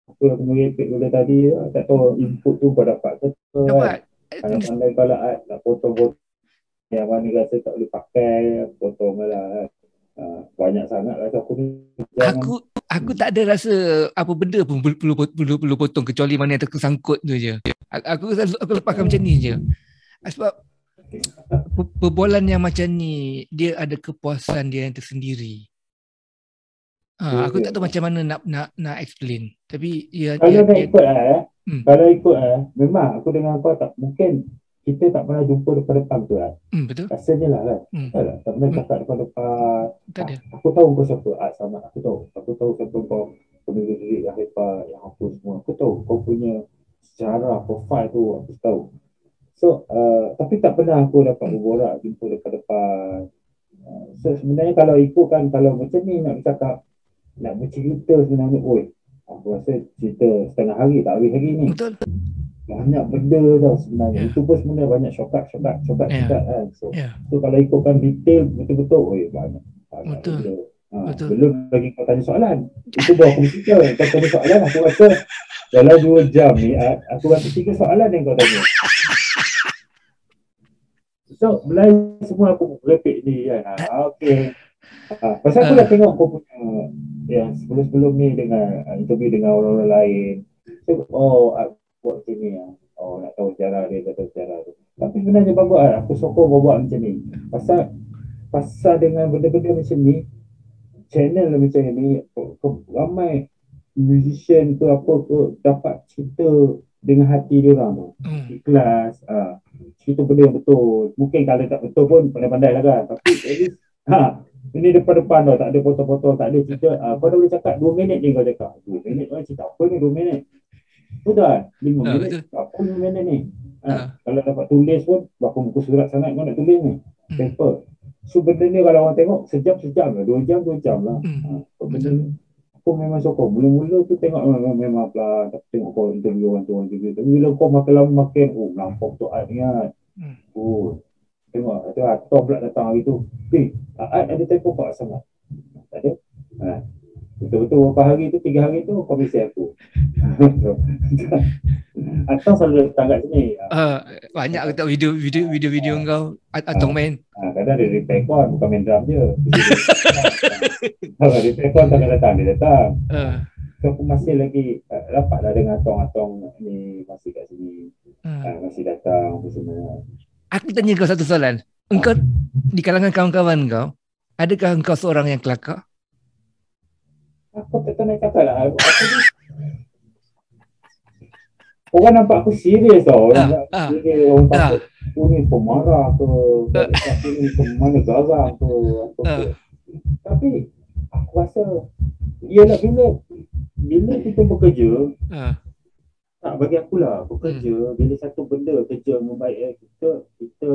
Aku merepek benda tadi, tak tahu input tu kau dapat ke. Dapat. Pandai kalau nak potong-potong yang mana rasa tak boleh pakai, potong lah. Banyak sangat lah aku ni. Aku tak ada rasa apa benda pun perlu potong, kecuali mana yang tersangkut tu je. Aku lepaskan macam ni je. Sebab perbualan yang macam ni, dia ada kepuasan dia yang tersendiri. Aku tak tahu macam mana nak explain. Tapi kalau nak ikut Kalau ikut memang aku dengan kau tak mungkin kita tak pernah jumpa depan-depan tu lah. Betul. Rasanya lah kan. Tak pernah cakap depan-depan. Aku tahu kau siapa. Sama aku tahu. Aku tahu siapa kau. Pendiri yang hebat, yang apa semua. Aku tahu kau punya sejarah, profil tu aku tahu. So, tapi tak pernah aku dapat berborak jumpa depan-depan. So, sebenarnya kalau ikut kan, kalau macam ni nak bercakap, nak bercerita sebenarnya, aku rasa cerita setengah hari, tak habis hari ni. Betul. Banyak benda tau sebenarnya. Itu pun sebenarnya banyak shortcut kan. So kalau ikutkan detail betul-betul, banyak betul. benda. Betul. Belum lagi kau tanya soalan. Itu baru aku bercerita. Kau tanya soalan, aku rasa dalam 2 jam ni, aku rasa 3 soalan yang kau tanya. So, belai semua aku repeat ni kan. Okay. Pasal aku dah tengok kau punya yang sebelum-sebelum ni dengan interview dengan orang-orang lain. So, buat macam ni lah. Nak tahu sejarah dia, nak tahu sejarah dia. Tapi sebenarnya bagus lah. Aku sokong kau buat macam ni. Pasal dengan benda-benda macam ni, channel macam ni, ramai musician tu apa tu dapat cerita dengan hati dia orang tu. Ikhlas. Cerita benda yang betul. Mungkin kalau tak betul pun pandai-pandai lah kan. Tapi at least, ini depan-depan tau. Tak ada potong-potong, tak ada cerita. Kau dah boleh cakap 2 minit ni kau cakap. 2 minit kau cerita apa ni 2 minit? Betul 5 minit. Apa 5 minit ni? Kalau dapat tulis pun, berapa muka surat sangat kau nak tulis ni? Paper. So benda ni kalau orang tengok, sejam-sejam lah. 2 jam lah. Benda ni aku memang sokong. Mula-mula tu tengok memang pelan. Tapi tengok kau interview orang tu. Tapi bila kau makin lama makin, nampak tu Aat ingat. Tengok, ada Atom pula datang hari tu. Aat ada tempoh kau sangat. Tak ada? Betul-betul berapa hari tu, 3 hari tu kau mesti aku. Atong selalu datang kat sini. Banyak aku tengok video kau Atong main. Kadang dia repair kon, bukan main drum je. Kalau repair kon tak datang, dia datang. So aku masih lagi rapatlah dengan Atong ni masih kat sini. Masih datang apa semua. Aku tanya kau satu soalan. Engkau di kalangan kawan-kawan kau, adakah engkau seorang yang kelakar? Aku tak tahu nak cakap lah. Orang nampak aku serius tau. Orang takut aku ni pemarah ke, aku ni kemana garang ke. Tapi aku rasa ialah bila kita bekerja, tak bagi akulah bekerja, bila satu benda kerja membaik kita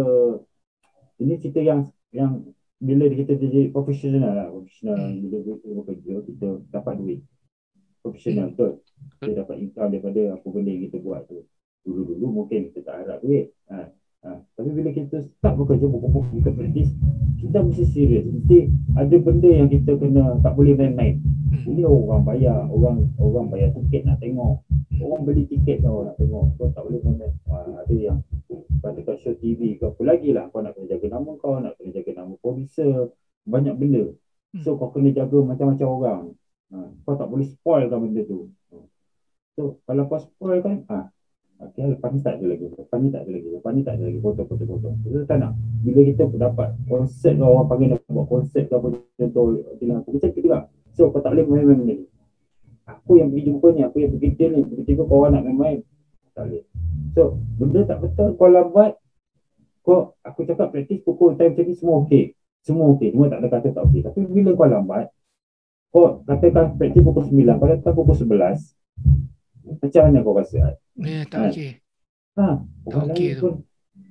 ini cerita yang bila kita jadi profesional bila kita bekerja kita dapat duit profesional betul. Kita dapat income daripada apa benda yang kita buat tu. Dulu mungkin kita tak harap duit. Tapi bila kita start bekerja, kita praktis, kita mesti serius. Mesti ada benda yang kita kena, tak boleh main-main. Ini orang bayar tiket nak tengok. Orang beli tiket tau nak tengok. Kau tak boleh main-main. Ada yang katakan show TV ke apa lagi lah. Kau nak kena jaga nama kau, nak kena jaga nama producer. Banyak benda. So kau kena jaga macam-macam orang. Kau tak boleh spoil kan benda tu. So kalau kau spoil kan, lepas ni tak ada lagi. Potong. Kita tak nak. Bila kita dapat konsert ke orang panggil nak buat konsert ke apa contoh dengan aku macam juga. So kau tak boleh main-main benda ni. Aku yang pergi jumpa ni, aku yang pergi deal ni, tiba-tiba kau orang nak main-main. Tak boleh. So benda tak betul, kau lambat, aku cakap praktis pukul time macam ni semua okey. Semua tak ada kata tak okey. Tapi bila kau lambat, kau katakan praktis pukul 9, kau datang pukul 11, macam mana kau rasa? Tak okey. Tak okey tu.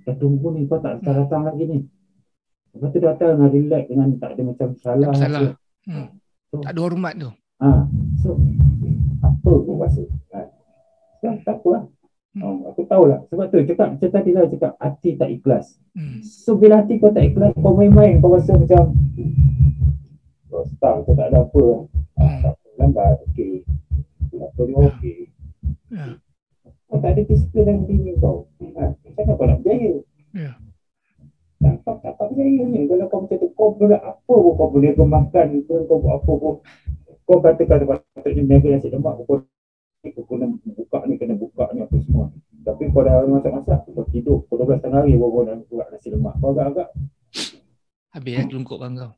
Dah tunggu ni, kau tak datang lagi ni. Lepas tu datang dengan relax, dengan tak ada macam salah. So, tak ada hormat tu. So, apa kau rasa? Tak apa lah. Aku tahulah. Sebab tu cakap macam tadi lah, cakap hati tak ikhlas. So, bila hati kau tak ikhlas, kau main-main, kau rasa macam kau start, kau tak ada apa. Tak apa, lambat, okey. Apa dia okey. Kau tak ada disiplin dalam diri kau. Macam mana kau nak berjaya? Tak berjaya ni. Kalau kau macam tu, kau boleh apa pun kau boleh kemakan, kau buat apa pun. Kau katakan patutnya meniaga nasi lemak, kau kena buka ni apa semua. Tapi kau dah masak-masak, kau tidur, kau 12 hari baru nak buat nasi lemak. Kau agak-agak habis kelungkup bang kau.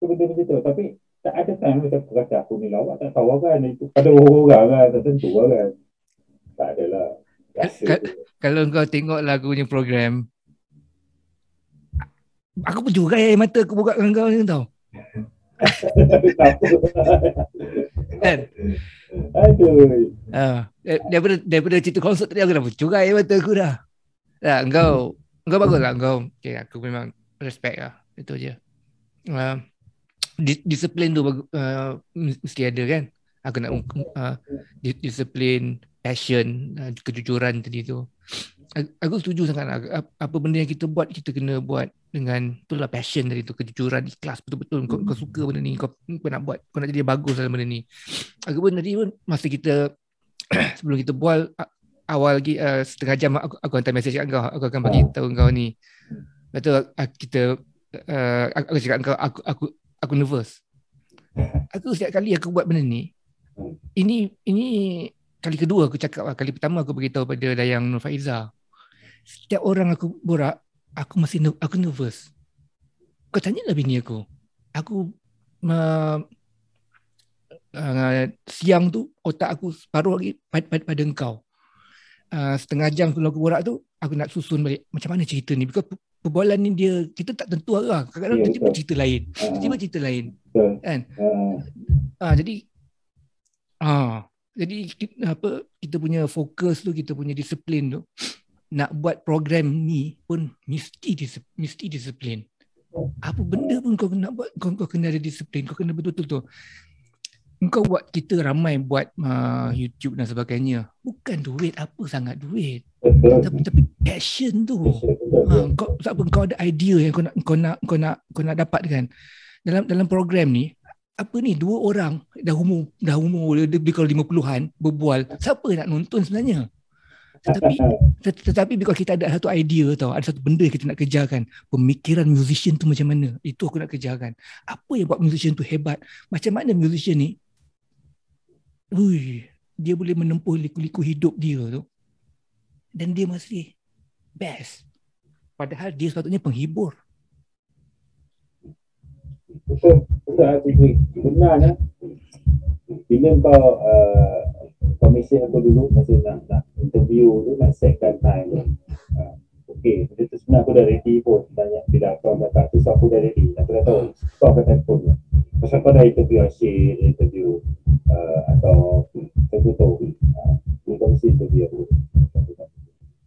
Itu benda-benda tu. Tapi Tak ada time macam aku kata aku ni lawak tak tahu kan. Itu pada orang kan, tak tentu kan. Tak adalah. Kalau kau tengok lagu punya program, aku pun juga air mata aku buka dengan kau ni tau. Kan? Aduh. Daripada cerita konsert tadi aku dah juga air mata aku dah. Engkau bagus lah kau. Okay, aku memang respect lah. Itu je. Disiplin tu mesti ada kan. Aku nak disiplin, passion, kejujuran tadi tu. Aku setuju sangat lah. Apa benda yang kita buat, kita kena buat dengan itulah passion tadi tu, kejujuran, ikhlas betul-betul. Kau suka benda ni, kau nak buat, kau nak jadi bagus dalam benda ni. Aku pun tadi pun masa kita sebelum kita bual awal lagi setengah jam aku hantar mesej kat kau, aku akan bagi tahu kau ni. Betul kita aku cakap kau aku nervous. Aku setiap kali aku buat benda ni, ini kali kedua aku cakap lah. Kali pertama aku beritahu pada Dayang Nur Faiza. Setiap orang aku borak, aku nervous. Kau tanyalah bini aku. Aku siang tu otak aku separuh lagi pada engkau. Setengah jam sebelum aku borak tu, aku nak susun balik macam mana cerita ni. Because perbualan ni dia, kita tak tentu arah. Kadang-kadang tiba-tiba cerita lain. Tiba-tiba cerita lain. Kan? Jadi kita punya fokus tu, kita punya disiplin tu, nak buat program ni pun mesti disiplin. Apa benda pun kau nak buat, kau kena ada disiplin. Kau kena betul-betul tu. Kau buat, kita ramai buat YouTube dan sebagainya. Bukan duit, apa sangat duit. Tapi passion tu. Kau ada idea yang kau nak dapatkan. Dalam program ni, apa ni, 2 orang dah umur lebih kalau 50-an berbual. Siapa nak nonton sebenarnya? Tetapi because kita ada satu idea tau, ada satu benda yang kita nak kejarkan. Pemikiran musician tu macam mana? Itu aku nak kejarkan. Apa yang buat musician tu hebat? Macam mana musician ni dia boleh menempuh liku-liku hidup dia tu dan dia masih best. Padahal dia sepatutnya penghibur. Betul benar lah. Bila kau mesej aku dulu masa nak interview tu, nak setkan time okay, benda tu sebenarnya aku dah ready pun. Tanya bila kau datang tu, so aku dah ready, aku dah tahu kau akan telefon pasal kau dah interview Asyik, interview atau aku tahu kau mesti interview aku.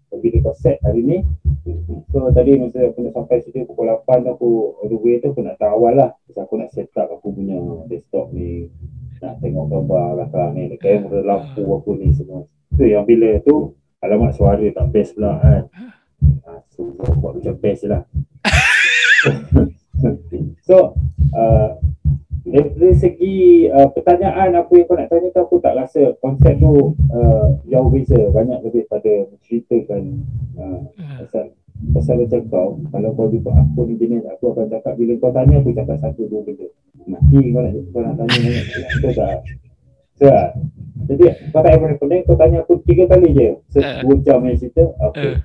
Tapi dia kau set hari ni, so tadi masa aku nak sampai situ pukul 8 aku on the way tu, aku nak awal lah pasal aku nak set up aku punya desktop ni, nak tengok gambar belakang ni, kamera, lampu aku ni semua. Tu yang bila tu alamak suara tak best pula kan. So buat macam best je lah. So dari segi pertanyaan apa yang kau nak tanya tu, aku tak rasa konsep tu jauh beza, banyak lebih pada menceritakan pasal macam kau. Kalau kau jumpa aku ni jenis, aku akan cakap, bila kau tanya aku cakap 1-2 benda. Nanti kau nak tanya banyak tu tak. Jadi kau tak payah pening, kau tanya aku 3 kali je 2 jam yang cerita. Okay.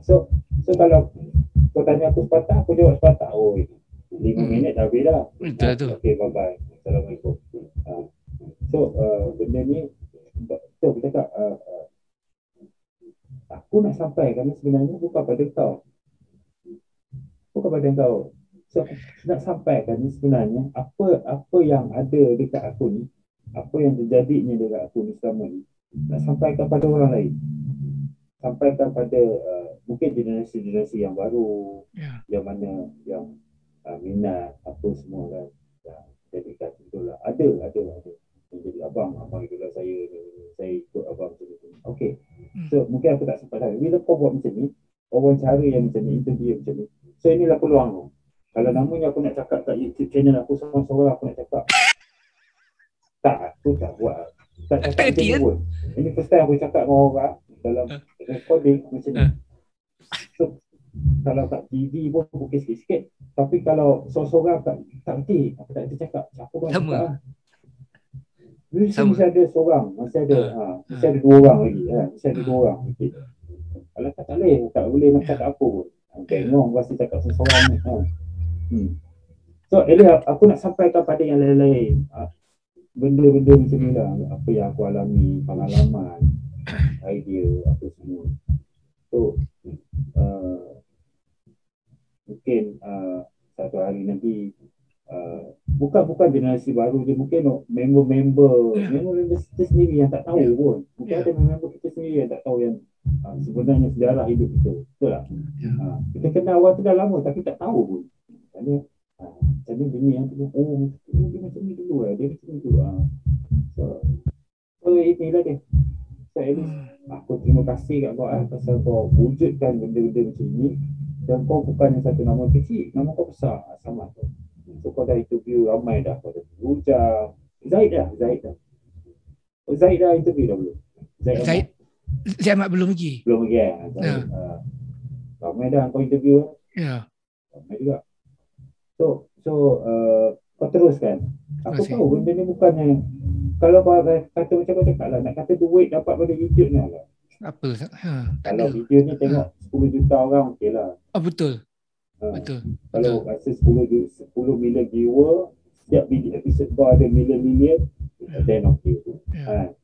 So kalau kau tanya aku sepatah, aku jawab sepatah. 5 minit dah habis dah. Okay, bye-bye. Assalamualaikum. So benda ni tu aku cakap, aku nak sampaikan sebenarnya bukan pada kau. So aku nak sampaikan ni sebenarnya apa yang ada dekat aku ni, apa yang terjadinya dekat aku ni selama ni, nak sampaikan pada orang lain. Sampaikan pada mungkin generasi yang baru, yang mana yang minat apa semua kan. Jadikan itulah ada jadi abang itulah saya ikut abang macam tu. Okay, so mungkin aku tak sempat lagi. Bila kau buat macam ni, wawancara yang macam ni, interview macam ni, so inilah peluang tu. Kalau namanya aku nak cakap kat YouTube channel aku seorang-seorang, aku nak cakap aku tak buat, tak cakap macam ni pun. Ini first time aku cakap dengan orang dalam recording macam ni. So kalau kat TV pun mungkin sikit-sikit, tapi kalau seorang-seorang tak erti, aku tak erti cakap, siapa pun cakap lah. Mesti ada seorang, mesti ada 2 orang lagi, mesti ada 2 orang. Okay. Kalau tak boleh nak cakap apa pun. Bengong pasti cakap seorang ni. So aku nak sampaikan pada yang lain-lain. Benda-benda macam ni lah. Apa yang aku alami, pengalaman, idea, apa semua. So, mungkin satu hari nanti bukan generasi baru je, mungkin member-member kita sendiri yang tak tahu pun. Mungkin ada member kita sendiri yang tak tahu yang sebenarnya sejarah hidup kita. Betul tak? Kita kenal orang tu dah lama tapi tak tahu pun. Macam ni dia yang tu, dia macam ni dulu dia macam ni dulu. So inilah dia. So at least aku terima kasih kat kau pasal kau wujudkan benda-benda macam ni. Dan kau bukan satu nama kecil, nama kau besar sama tu. So kau dah interview ramai dah. Kau dah Rujang, Zaid dah interview dah belum? Zaid Ahmad belum lagi. Belum lagi ramai dah kau interview. Ya. Ramai juga. So kau teruskan. Aku tahu benda ni bukannya, kalau kau kata macam kau cakap lah, nak kata duit dapat pada YouTube ni lah. Apa? Kalau video ni tengok 10 juta orang, okey lah. Betul. Betul. Kalau rasa 10 million viewer, setiap video episode kau ada million, then okey.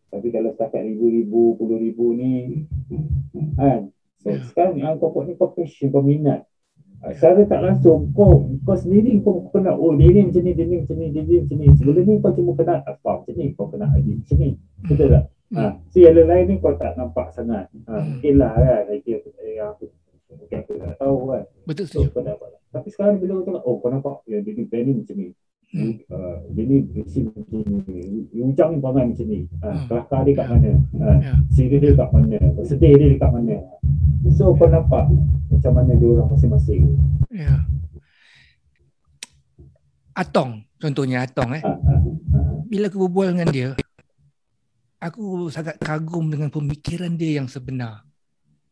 Tapi kalau setakat ribu-ribu, puluh ribu ni, so sekarang yang kau buat ni kau passion, kau minat. Secara tak langsung kau sendiri kau kenal, dia ni macam ni, dia ni macam ni, dia ni macam ni. Sebelum ni kau cuma kenal apa macam ni, kau kenal idea macam ni. Betul tak? So yang lain ni kau tak nampak sangat. Mungkin lah kan, idea aku tak tahu kan. Betul so, tapi sekarang bila kau tengok, kau nampak dia ni planning macam ni. Dia ni bersih macam ni, Ujang ni perangai macam ni, kelakar dia kat mana, serius dia kat mana, sedih dia dekat mana. So kau nampak macam mana dia orang masing-masing. Atong, contohnya Atong bila aku berbual dengan dia, aku sangat kagum dengan pemikiran dia yang sebenar.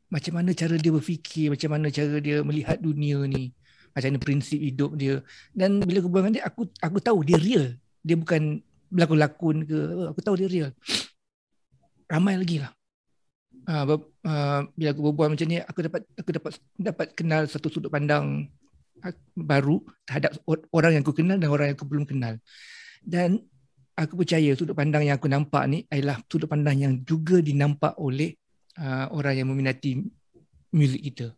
Macam mana cara dia berfikir, macam mana cara dia melihat dunia ni, macam mana prinsip hidup dia. Dan bila aku berbual dengan dia, aku tahu dia real. Dia bukan berlakon-lakon ke, aku tahu dia real. Ramai lagi lah. Bila aku berbual macam ni, aku dapat kenal satu sudut pandang baru terhadap orang yang aku kenal dan orang yang aku belum kenal. Dan aku percaya sudut pandang yang aku nampak ni adalah sudut pandang yang juga dinampak oleh orang yang meminati muzik kita.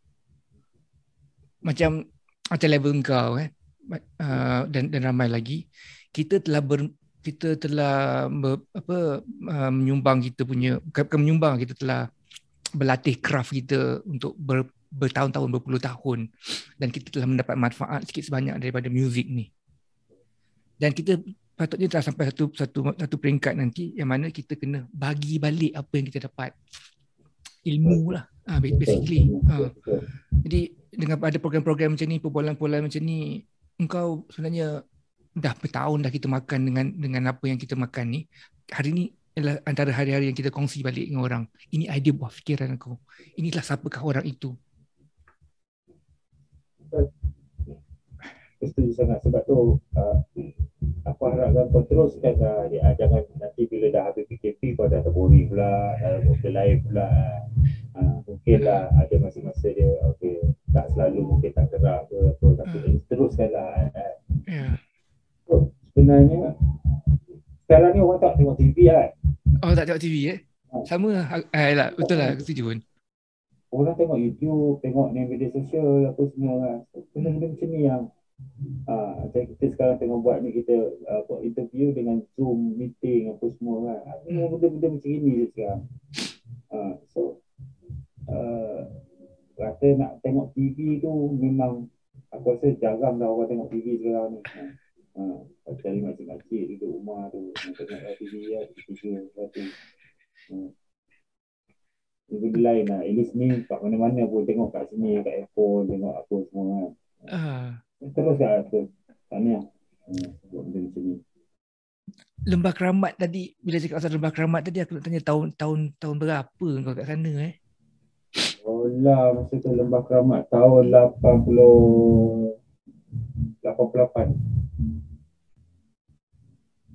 Macam level kau dan ramai lagi, kita telah menyumbang kita punya, bukan menyumbang, kita telah berlatih craft kita untuk bertahun-tahun, berpuluh tahun, dan kita telah mendapat manfaat sikit sebanyak daripada muzik ni. Dan kita patutnya telah sampai satu peringkat nanti yang mana kita kena bagi balik apa yang kita dapat. Ilmu lah, basically. Jadi dengan ada program-program macam ni, perbualan-perbualan macam ni, engkau sebenarnya dah bertahun dah kita makan dengan apa yang kita makan ni. Hari ni adalah antara hari-hari yang kita kongsi balik dengan orang. Ini idea buah fikiran aku. Inilah siapakah orang itu. Setuju sangat. Sebab tu aku harapkan kau teruskan jangan nanti bila dah habis PKP kau dah terboring pula, dah buat live pula. Mungkin lah ada masa-masa dia tak selalu mungkin tak gerak ke apa, tapi teruskanlah. So, sebenarnya sekarang ni orang tak tengok TV kan? Tak tengok TV sama lah. Betul lah, aku setuju pun. Orang tengok YouTube, tengok media sosial apa semua kan. Benda-benda macam ni yang macam kita sekarang tengok buat ni, kita buat interview dengan Zoom meeting apa semua kan. Benda-benda macam ni je sekarang. So kata nak tengok TV tu memang aku rasa jarang dah orang tengok TV sekarang ni. Cari makcik-makcik duduk rumah tu tengok TV lah, TV satu. Benda lain lah. At least ni kat mana-mana pun tengok kat sini, kat handphone, tengok apa semua kan. Terus lah tanya buat benda macam ni. Lembah Keramat tadi, bila cakap pasal Lembah Keramat tadi, aku nak tanya tahun berapa kau kat sana lah masa tu Lembah Keramat tahun 88.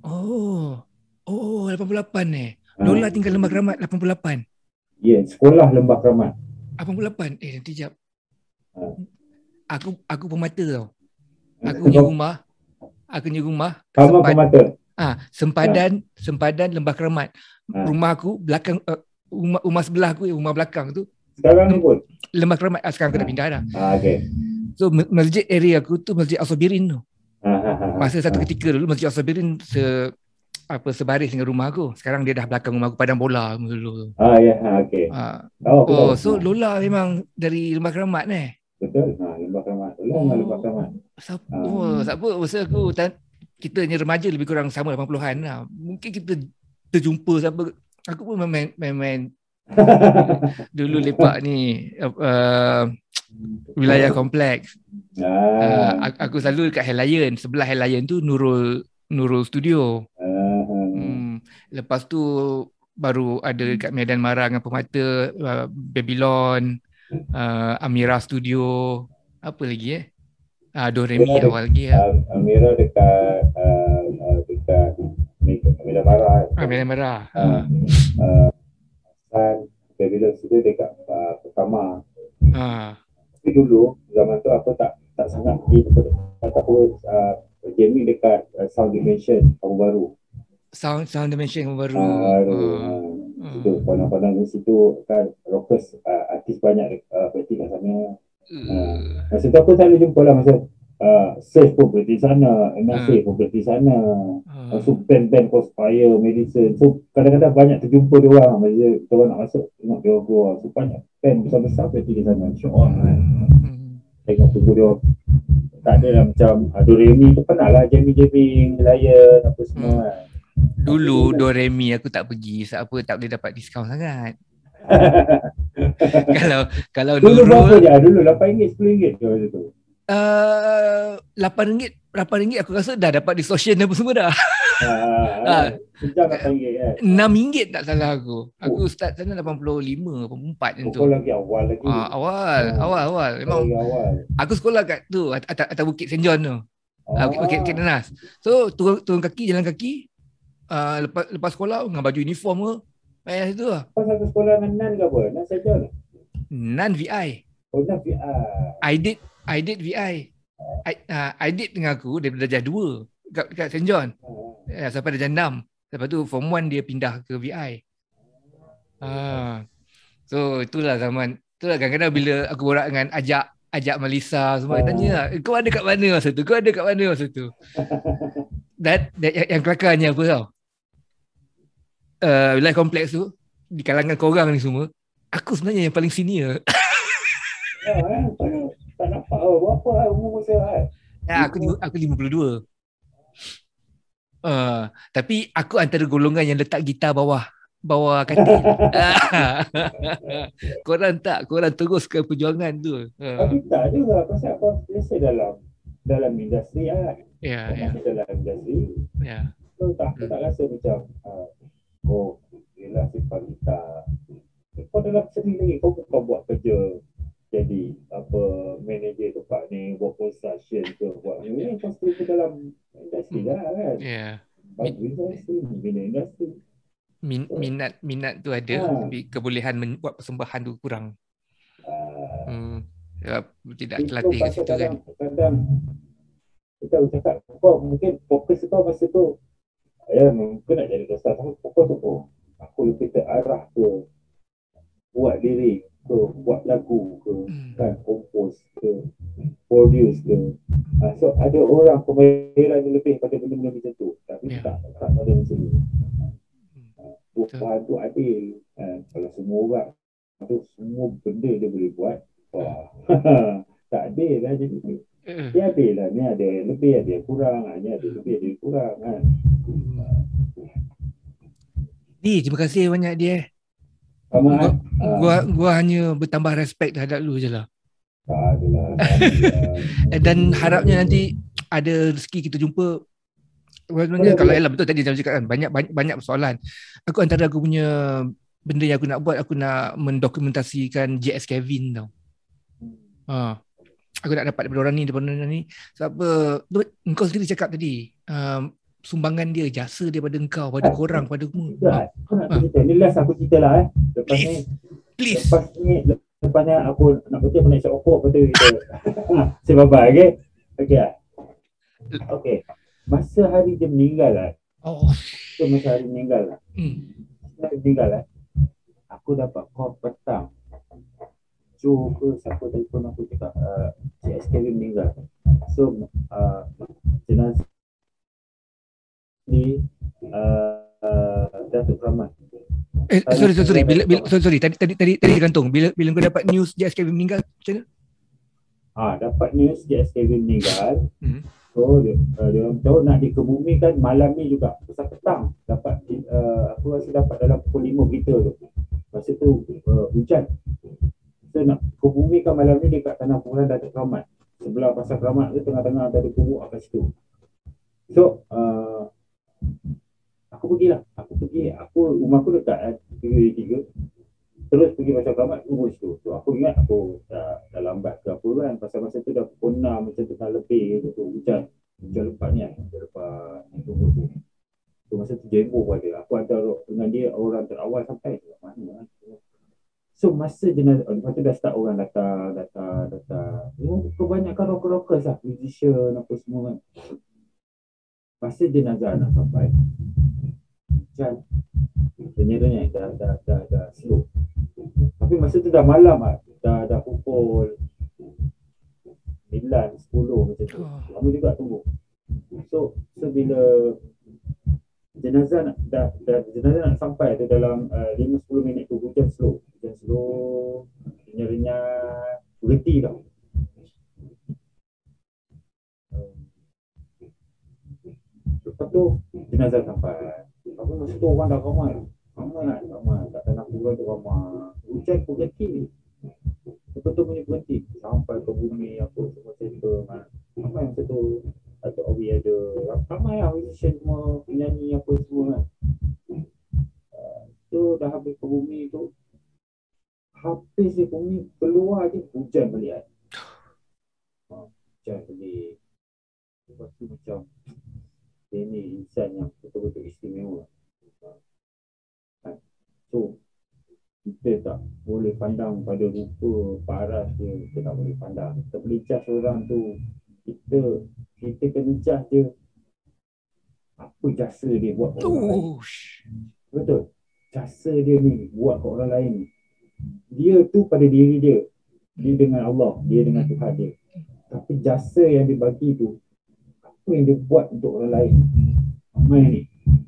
Oh 88 Lola tinggal Lembah Keramat 88. Sekolah Lembah Keramat 88. Nanti jap. Aku pemata tau. Aku punya rumah Aku punya rumah sempadan Lembah Keramat. Rumah aku belakang rumah sebelah aku, rumah belakang tu sekarang pun Lembah Keramat. Sekarang aku dah pindah dah. Okay. So masjid area aku tu Masjid Al-Sabirin tu. Masa satu ketika dulu Masjid Al-Sabirin sebaris dengan rumah aku. Sekarang dia dah belakang rumah aku, padang bola dulu. Okay. So Lola memang dari Lembah Keramat ni. Betul. Lembah Keramat. Lembah Keramat. Siapa masa aku kita ni remaja lebih kurang sama 80-an lah. Mungkin kita terjumpa siapa. Aku pun main dulu lepak ni wilayah kompleks. Aku selalu dekat Highlion. Sebelah Highlion tu Nurul Studio. Lepas tu baru ada dekat Medan Mara dengan Permata, Babylon, Amira Studio. Apa lagi Doremi awal lagi Amira dekat Medan Mara. Medan Mara. Babylon Studio dekat pertama. Tapi dulu zaman tu aku tak sangat pergi tempat aku. Jamie dekat Sound Dimension baru. Sound Dimension baru. Situ pandang-pandang di situ kan rockers, artis banyak berhenti kat sana. Masa tu aku selalu jumpa lah masa Surf pun berhenti sana, MSA pun berhenti sana. So band-band Crossfire, Medicine. So kadang-kadang banyak terjumpa dia orang. Masa kita orang nak masuk, tengok dia orang keluar. So banyak band besar-besar berhenti di sana. Syok kan. Tengok tunggu dia orang. Tak ada lah macam Doremi tu pernah lah, Jamie Lion apa semua kan. Dulu Doremi aku tak pergi, sebab tak boleh dapat diskaun sangat. kalau dulu berapa je? Dulu RM8, RM10 ke masa tu? RM8 aku rasa dah dapat distortion apa semua dah. Sejam RM8 kan? RM6 tak salah aku. Aku start sana 85, 84 macam tu. Kau lagi awal lagi. Awal. Memang aku sekolah kat tu atas Bukit St. John tu. Bukit Nanas. So turun kaki, jalan kaki. Lepas sekolah dengan baju uniform ke main situ lah. Kau satu sekolah dengan Nan ke apa? Nan St. John? Nan VI. Nan VI. I did VI. I did dengan aku daripada darjah 2 dekat St. John. Sampai darjah 6. Lepas tu form 1 dia pindah ke VI. So itulah zaman. Itulah kadang-kadang bila aku borak dengan ajak Melissa semua, tanya kau ada kat mana masa tu? Dan yang kelakarnya apa tau? Wilayah kompleks tu, di kalangan korang ni semua, aku sebenarnya yang paling senior. Tak nampak berapa umur masa aku 52. Tapi aku antara golongan yang letak gitar bawah katil. Korang terus ke perjuangan tu. Tapi tak juga, pasal aku biasa dalam industri kan. Dalam industri. So tak rasa macam yelah simpan gitar. Kau dalam seni lagi, kau bukan buat kerja jadi manager tempat ni, buat construction ke, buat ni, kau stay ke dalam industri lah kan. Bina industri. Minat tu ada, tapi kebolehan buat persembahan tu kurang. Tidak terlatih kat situ kan. Kadang kita cakap kau mungkin fokus kau masa tu mungkin nak jadi dosa, tapi fokus tu aku lebih terarah ke buat lirik ke, buat lagu ke, kan, compose ke, produce ke. So ada orang kemahiran lebih pada benda-benda macam tu, tapi tak pada macam ni. Tuhan tu adil. Kalau semua orang tu semua benda dia boleh buat, tak adil lah jadi ni. Dia adil lah, ni ada lebih, ada yang kurang, ni ada lebih, ada yang kurang kan. Terima kasih banyak dia. Gua hanya bertambah respect terhadap lu je lah. Tak adalah. Dan harapnya nanti ada rezeki kita jumpa. Sebenarnya kalau Ella betul tadi saya cakap kan, banyak persoalan. Antara aku punya benda yang aku nak buat, aku nak mendokumentasikan JS Kevin tau. Aku nak dapat daripada orang ni. Sebab engkau sendiri cakap tadi, sumbangan dia, jasa dia pada engkau, pada korang, pada semua. Aku nak cerita. Ni last aku cerita lah Please. Lepas ni aku nak berhenti, aku nak isap okok. Lepas tu kita sebab okay? Okay. Masa hari dia meninggal lah. Oh. So, masa hari meninggal lah. Hari meninggal lah. Aku dapat call petang. Joe ke siapa telefon aku cakap Cik SKV meninggal. So jenazah di Datuk Rahmat. Sorry. Sorry. Tadi gantung. Bila kau dapat news JSKV meninggal, macam mana? Dapat news JSKV meninggal. So dia orang tahu nak dikebumikan malam ni juga. Pasal petang dapat aku rasa dapat dalam pukul 5 berita tu. Masa tu hujan. So nak kebumikan malam ni dekat tanah kuburan Datuk Rahmat. Sebelah pasar Keramat tu tengah-tengah ada kubur kat situ. So aku pergilah. Rumah aku dekat 3 terus pergi pasar Keramat kubur situ. So aku ingat aku dah lambat ke apa kan. Pasal masa tu dah pukul 6 macam tu dah lebih tu hujan lepas ni hujan lepas ni kubur tu. So masa tu jembo pun ada. Aku antara dengan dia orang terawal sampai mana. So masa jenazah, lepas tu dah start orang datang. Kebanyakan rockers lah, musician apa semua kan. Masa jenazah nak sampai, hujan sebenarnya dah slow. Tapi masa tu dah malam lah, dah pukul 9, 10 macam tu. Lama juga tunggu. So bila jenazah nak sampai tu dalam 5-10 minit tu hujan slow, renyah-renyah berhenti tau. Lepas tu jenazah sampai. Apa masa tu orang dah ramai kat tanah kuburan tu ramai. Hujan pun berhenti. Betul-betul punya berhenti sampai ke bumi apa semua cerita kan. Ramai masa tu Datuk Awi ada ramai lah musician semua, penyanyi apa semua kan. Tu dah habis ke bumi tu, habis di bumi keluar je hujan balik. Hujan balik. Lepas tu macam ini insan yang betul-betul istimewa. So kita tak boleh pandang pada rupa paras dia, kita tak boleh pandang. Kita boleh judge orang tu, kita kena judge dia apa jasa dia buat kat orang lain. Betul. Jasa dia ni buat kat orang lain. Dia tu pada diri dia dengan Allah, dia dengan Tuhan dia. Tapi jasa yang dia bagi tu, apa yang dia buat untuk orang lain.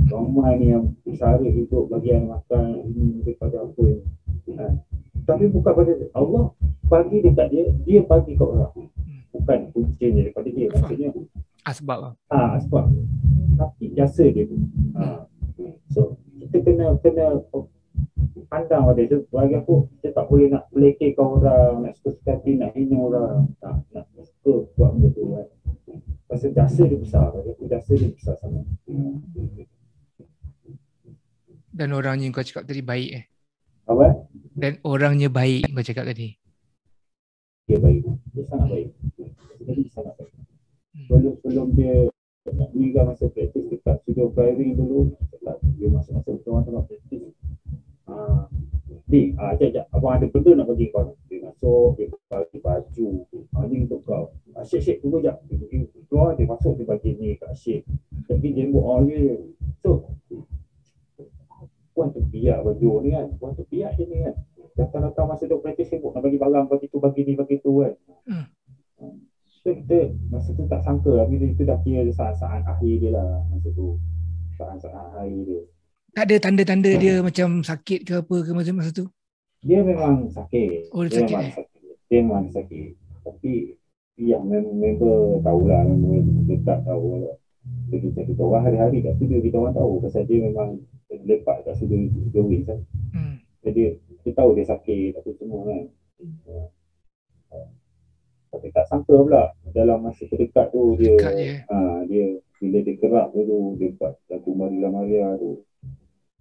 Ramai ni yang usaha hidup bagian makan ini daripada apa ni. Tapi bukan pada Allah bagi dekat dia bagi kat orang. Bukan kuncinya daripada dia, maksudnya asbab. Asbab. Tapi jasa dia tu. So kita kena pandang pada dia. Bagi aku, kita tak boleh nak pelekehkan orang, nak suka hati, nak hina orang, nak suka buat benda tu kan. Pasal jasa dia besar. Bagi aku jasa dia besar sangat. Dan orangnya kau cakap tadi baik Apa? Dan orangnya baik kau cakap tadi. Dia baik. Dia sangat baik. Dia sangat baik. Sebelum dia nak meninggal masa praktis dekat studio driving dulu, dia masa-masa orang tengah praktis. Sekejap, abang ada benda nak bagi kau. Dia masuk, dia bagi baju. Ni untuk kau. Syek, tunggu sekejap. Dia pergi keluar, dia masuk, dia bagi ni kat Syek. Tapi dia buat dia. So, puan tu biar baju ni kan. Puan tu biar je ni kan. Datang-datang masa duk praktis sibuk nak bagi barang, bagi tu, bagi ni, bagi tu kan. So, kita masa tu tak sangka. Tapi itu dah kira saat-saat akhir dia lah. Masa tu. Saat-saat akhir dia. Tak ada tanda-tanda dia macam sakit ke apa ke masa tu? Dia memang sakit. Dia memang sakit. Tapi yang member tahulah, member dekat tahu lah. Kita orang hari-hari kat studio kita orang tahu pasal dia memang lepak kat studio Joey kan. Jadi kita tahu dia sakit apa semua kan. Tapi tak sangka pula dalam masa terdekat tu dia bila dia gerak tu dia buat lagu Maria Maria tu.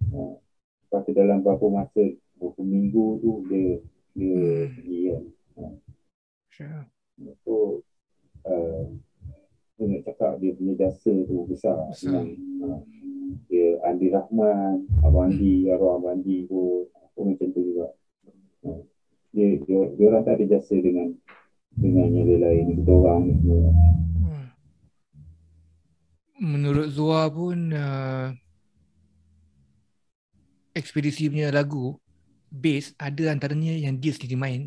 Lepas tu dalam beberapa minggu tu dia pergi kan. So dia nak cakap dia punya jasa tu besar. Dia Andi Rahman, Abang Andi, arwah Abang Andi pun macam tu juga. Dia orang tak ada jasa dengan yang lain kita orang ni semua. menurut Zua pun ekspedisi punya lagu bass ada antaranya yang dia sendiri main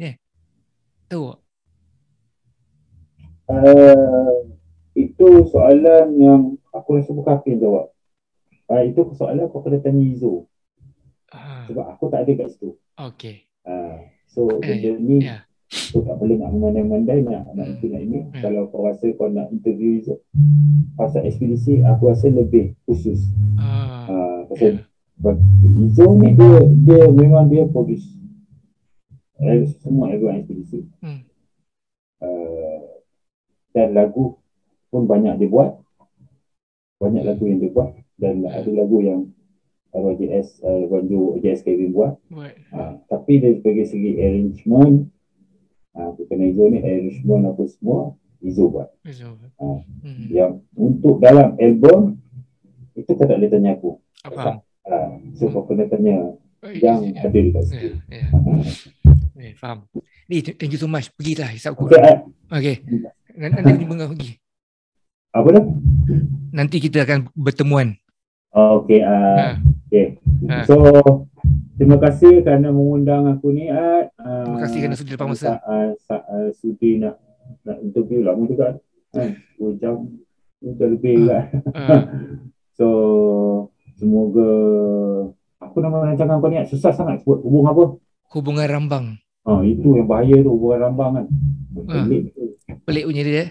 tahu tak? Itu soalan yang aku rasa bukan aku yang jawab. Itu soalan aku kena tanya Izo. Sebab aku tak ada kat situ. Okay. So benda ni aku tak boleh nak memandai-mandai nak itu nak ini. Kalau kau rasa kau nak interview Izo pasal ekspedisi, aku rasa lebih khusus. Pasal Izo ni dia memang dia produce semua album ekspedisi. Dan lagu pun banyak dia buat. Banyak lagu yang dia buat. Dan ada lagu yang RJS JS Kevin buat. Tapi dari segi arrangement, bukan Izo ni, arrangement apa semua Izo buat. Yang untuk dalam album itu kau tak boleh tanya aku. So kau kena tanya yang ada dekat situ. Faham. Thank you so much. Pergilah hisap aku. Okay. Nanti jumpa kau pergi. Apa dah? Nanti kita akan bertemuan. Okay. So terima kasih kerana mengundang aku ni. Terima kasih kerana sudi lepas masa. Sudi nak interview lama juga. 2 jam dah lebih kan. So semoga apa nama rancangan kau ni susah sangat sebut hubung apa? Hubungan rambang. Itu yang bahaya tu, hubungan rambang kan. Pelik punya dia.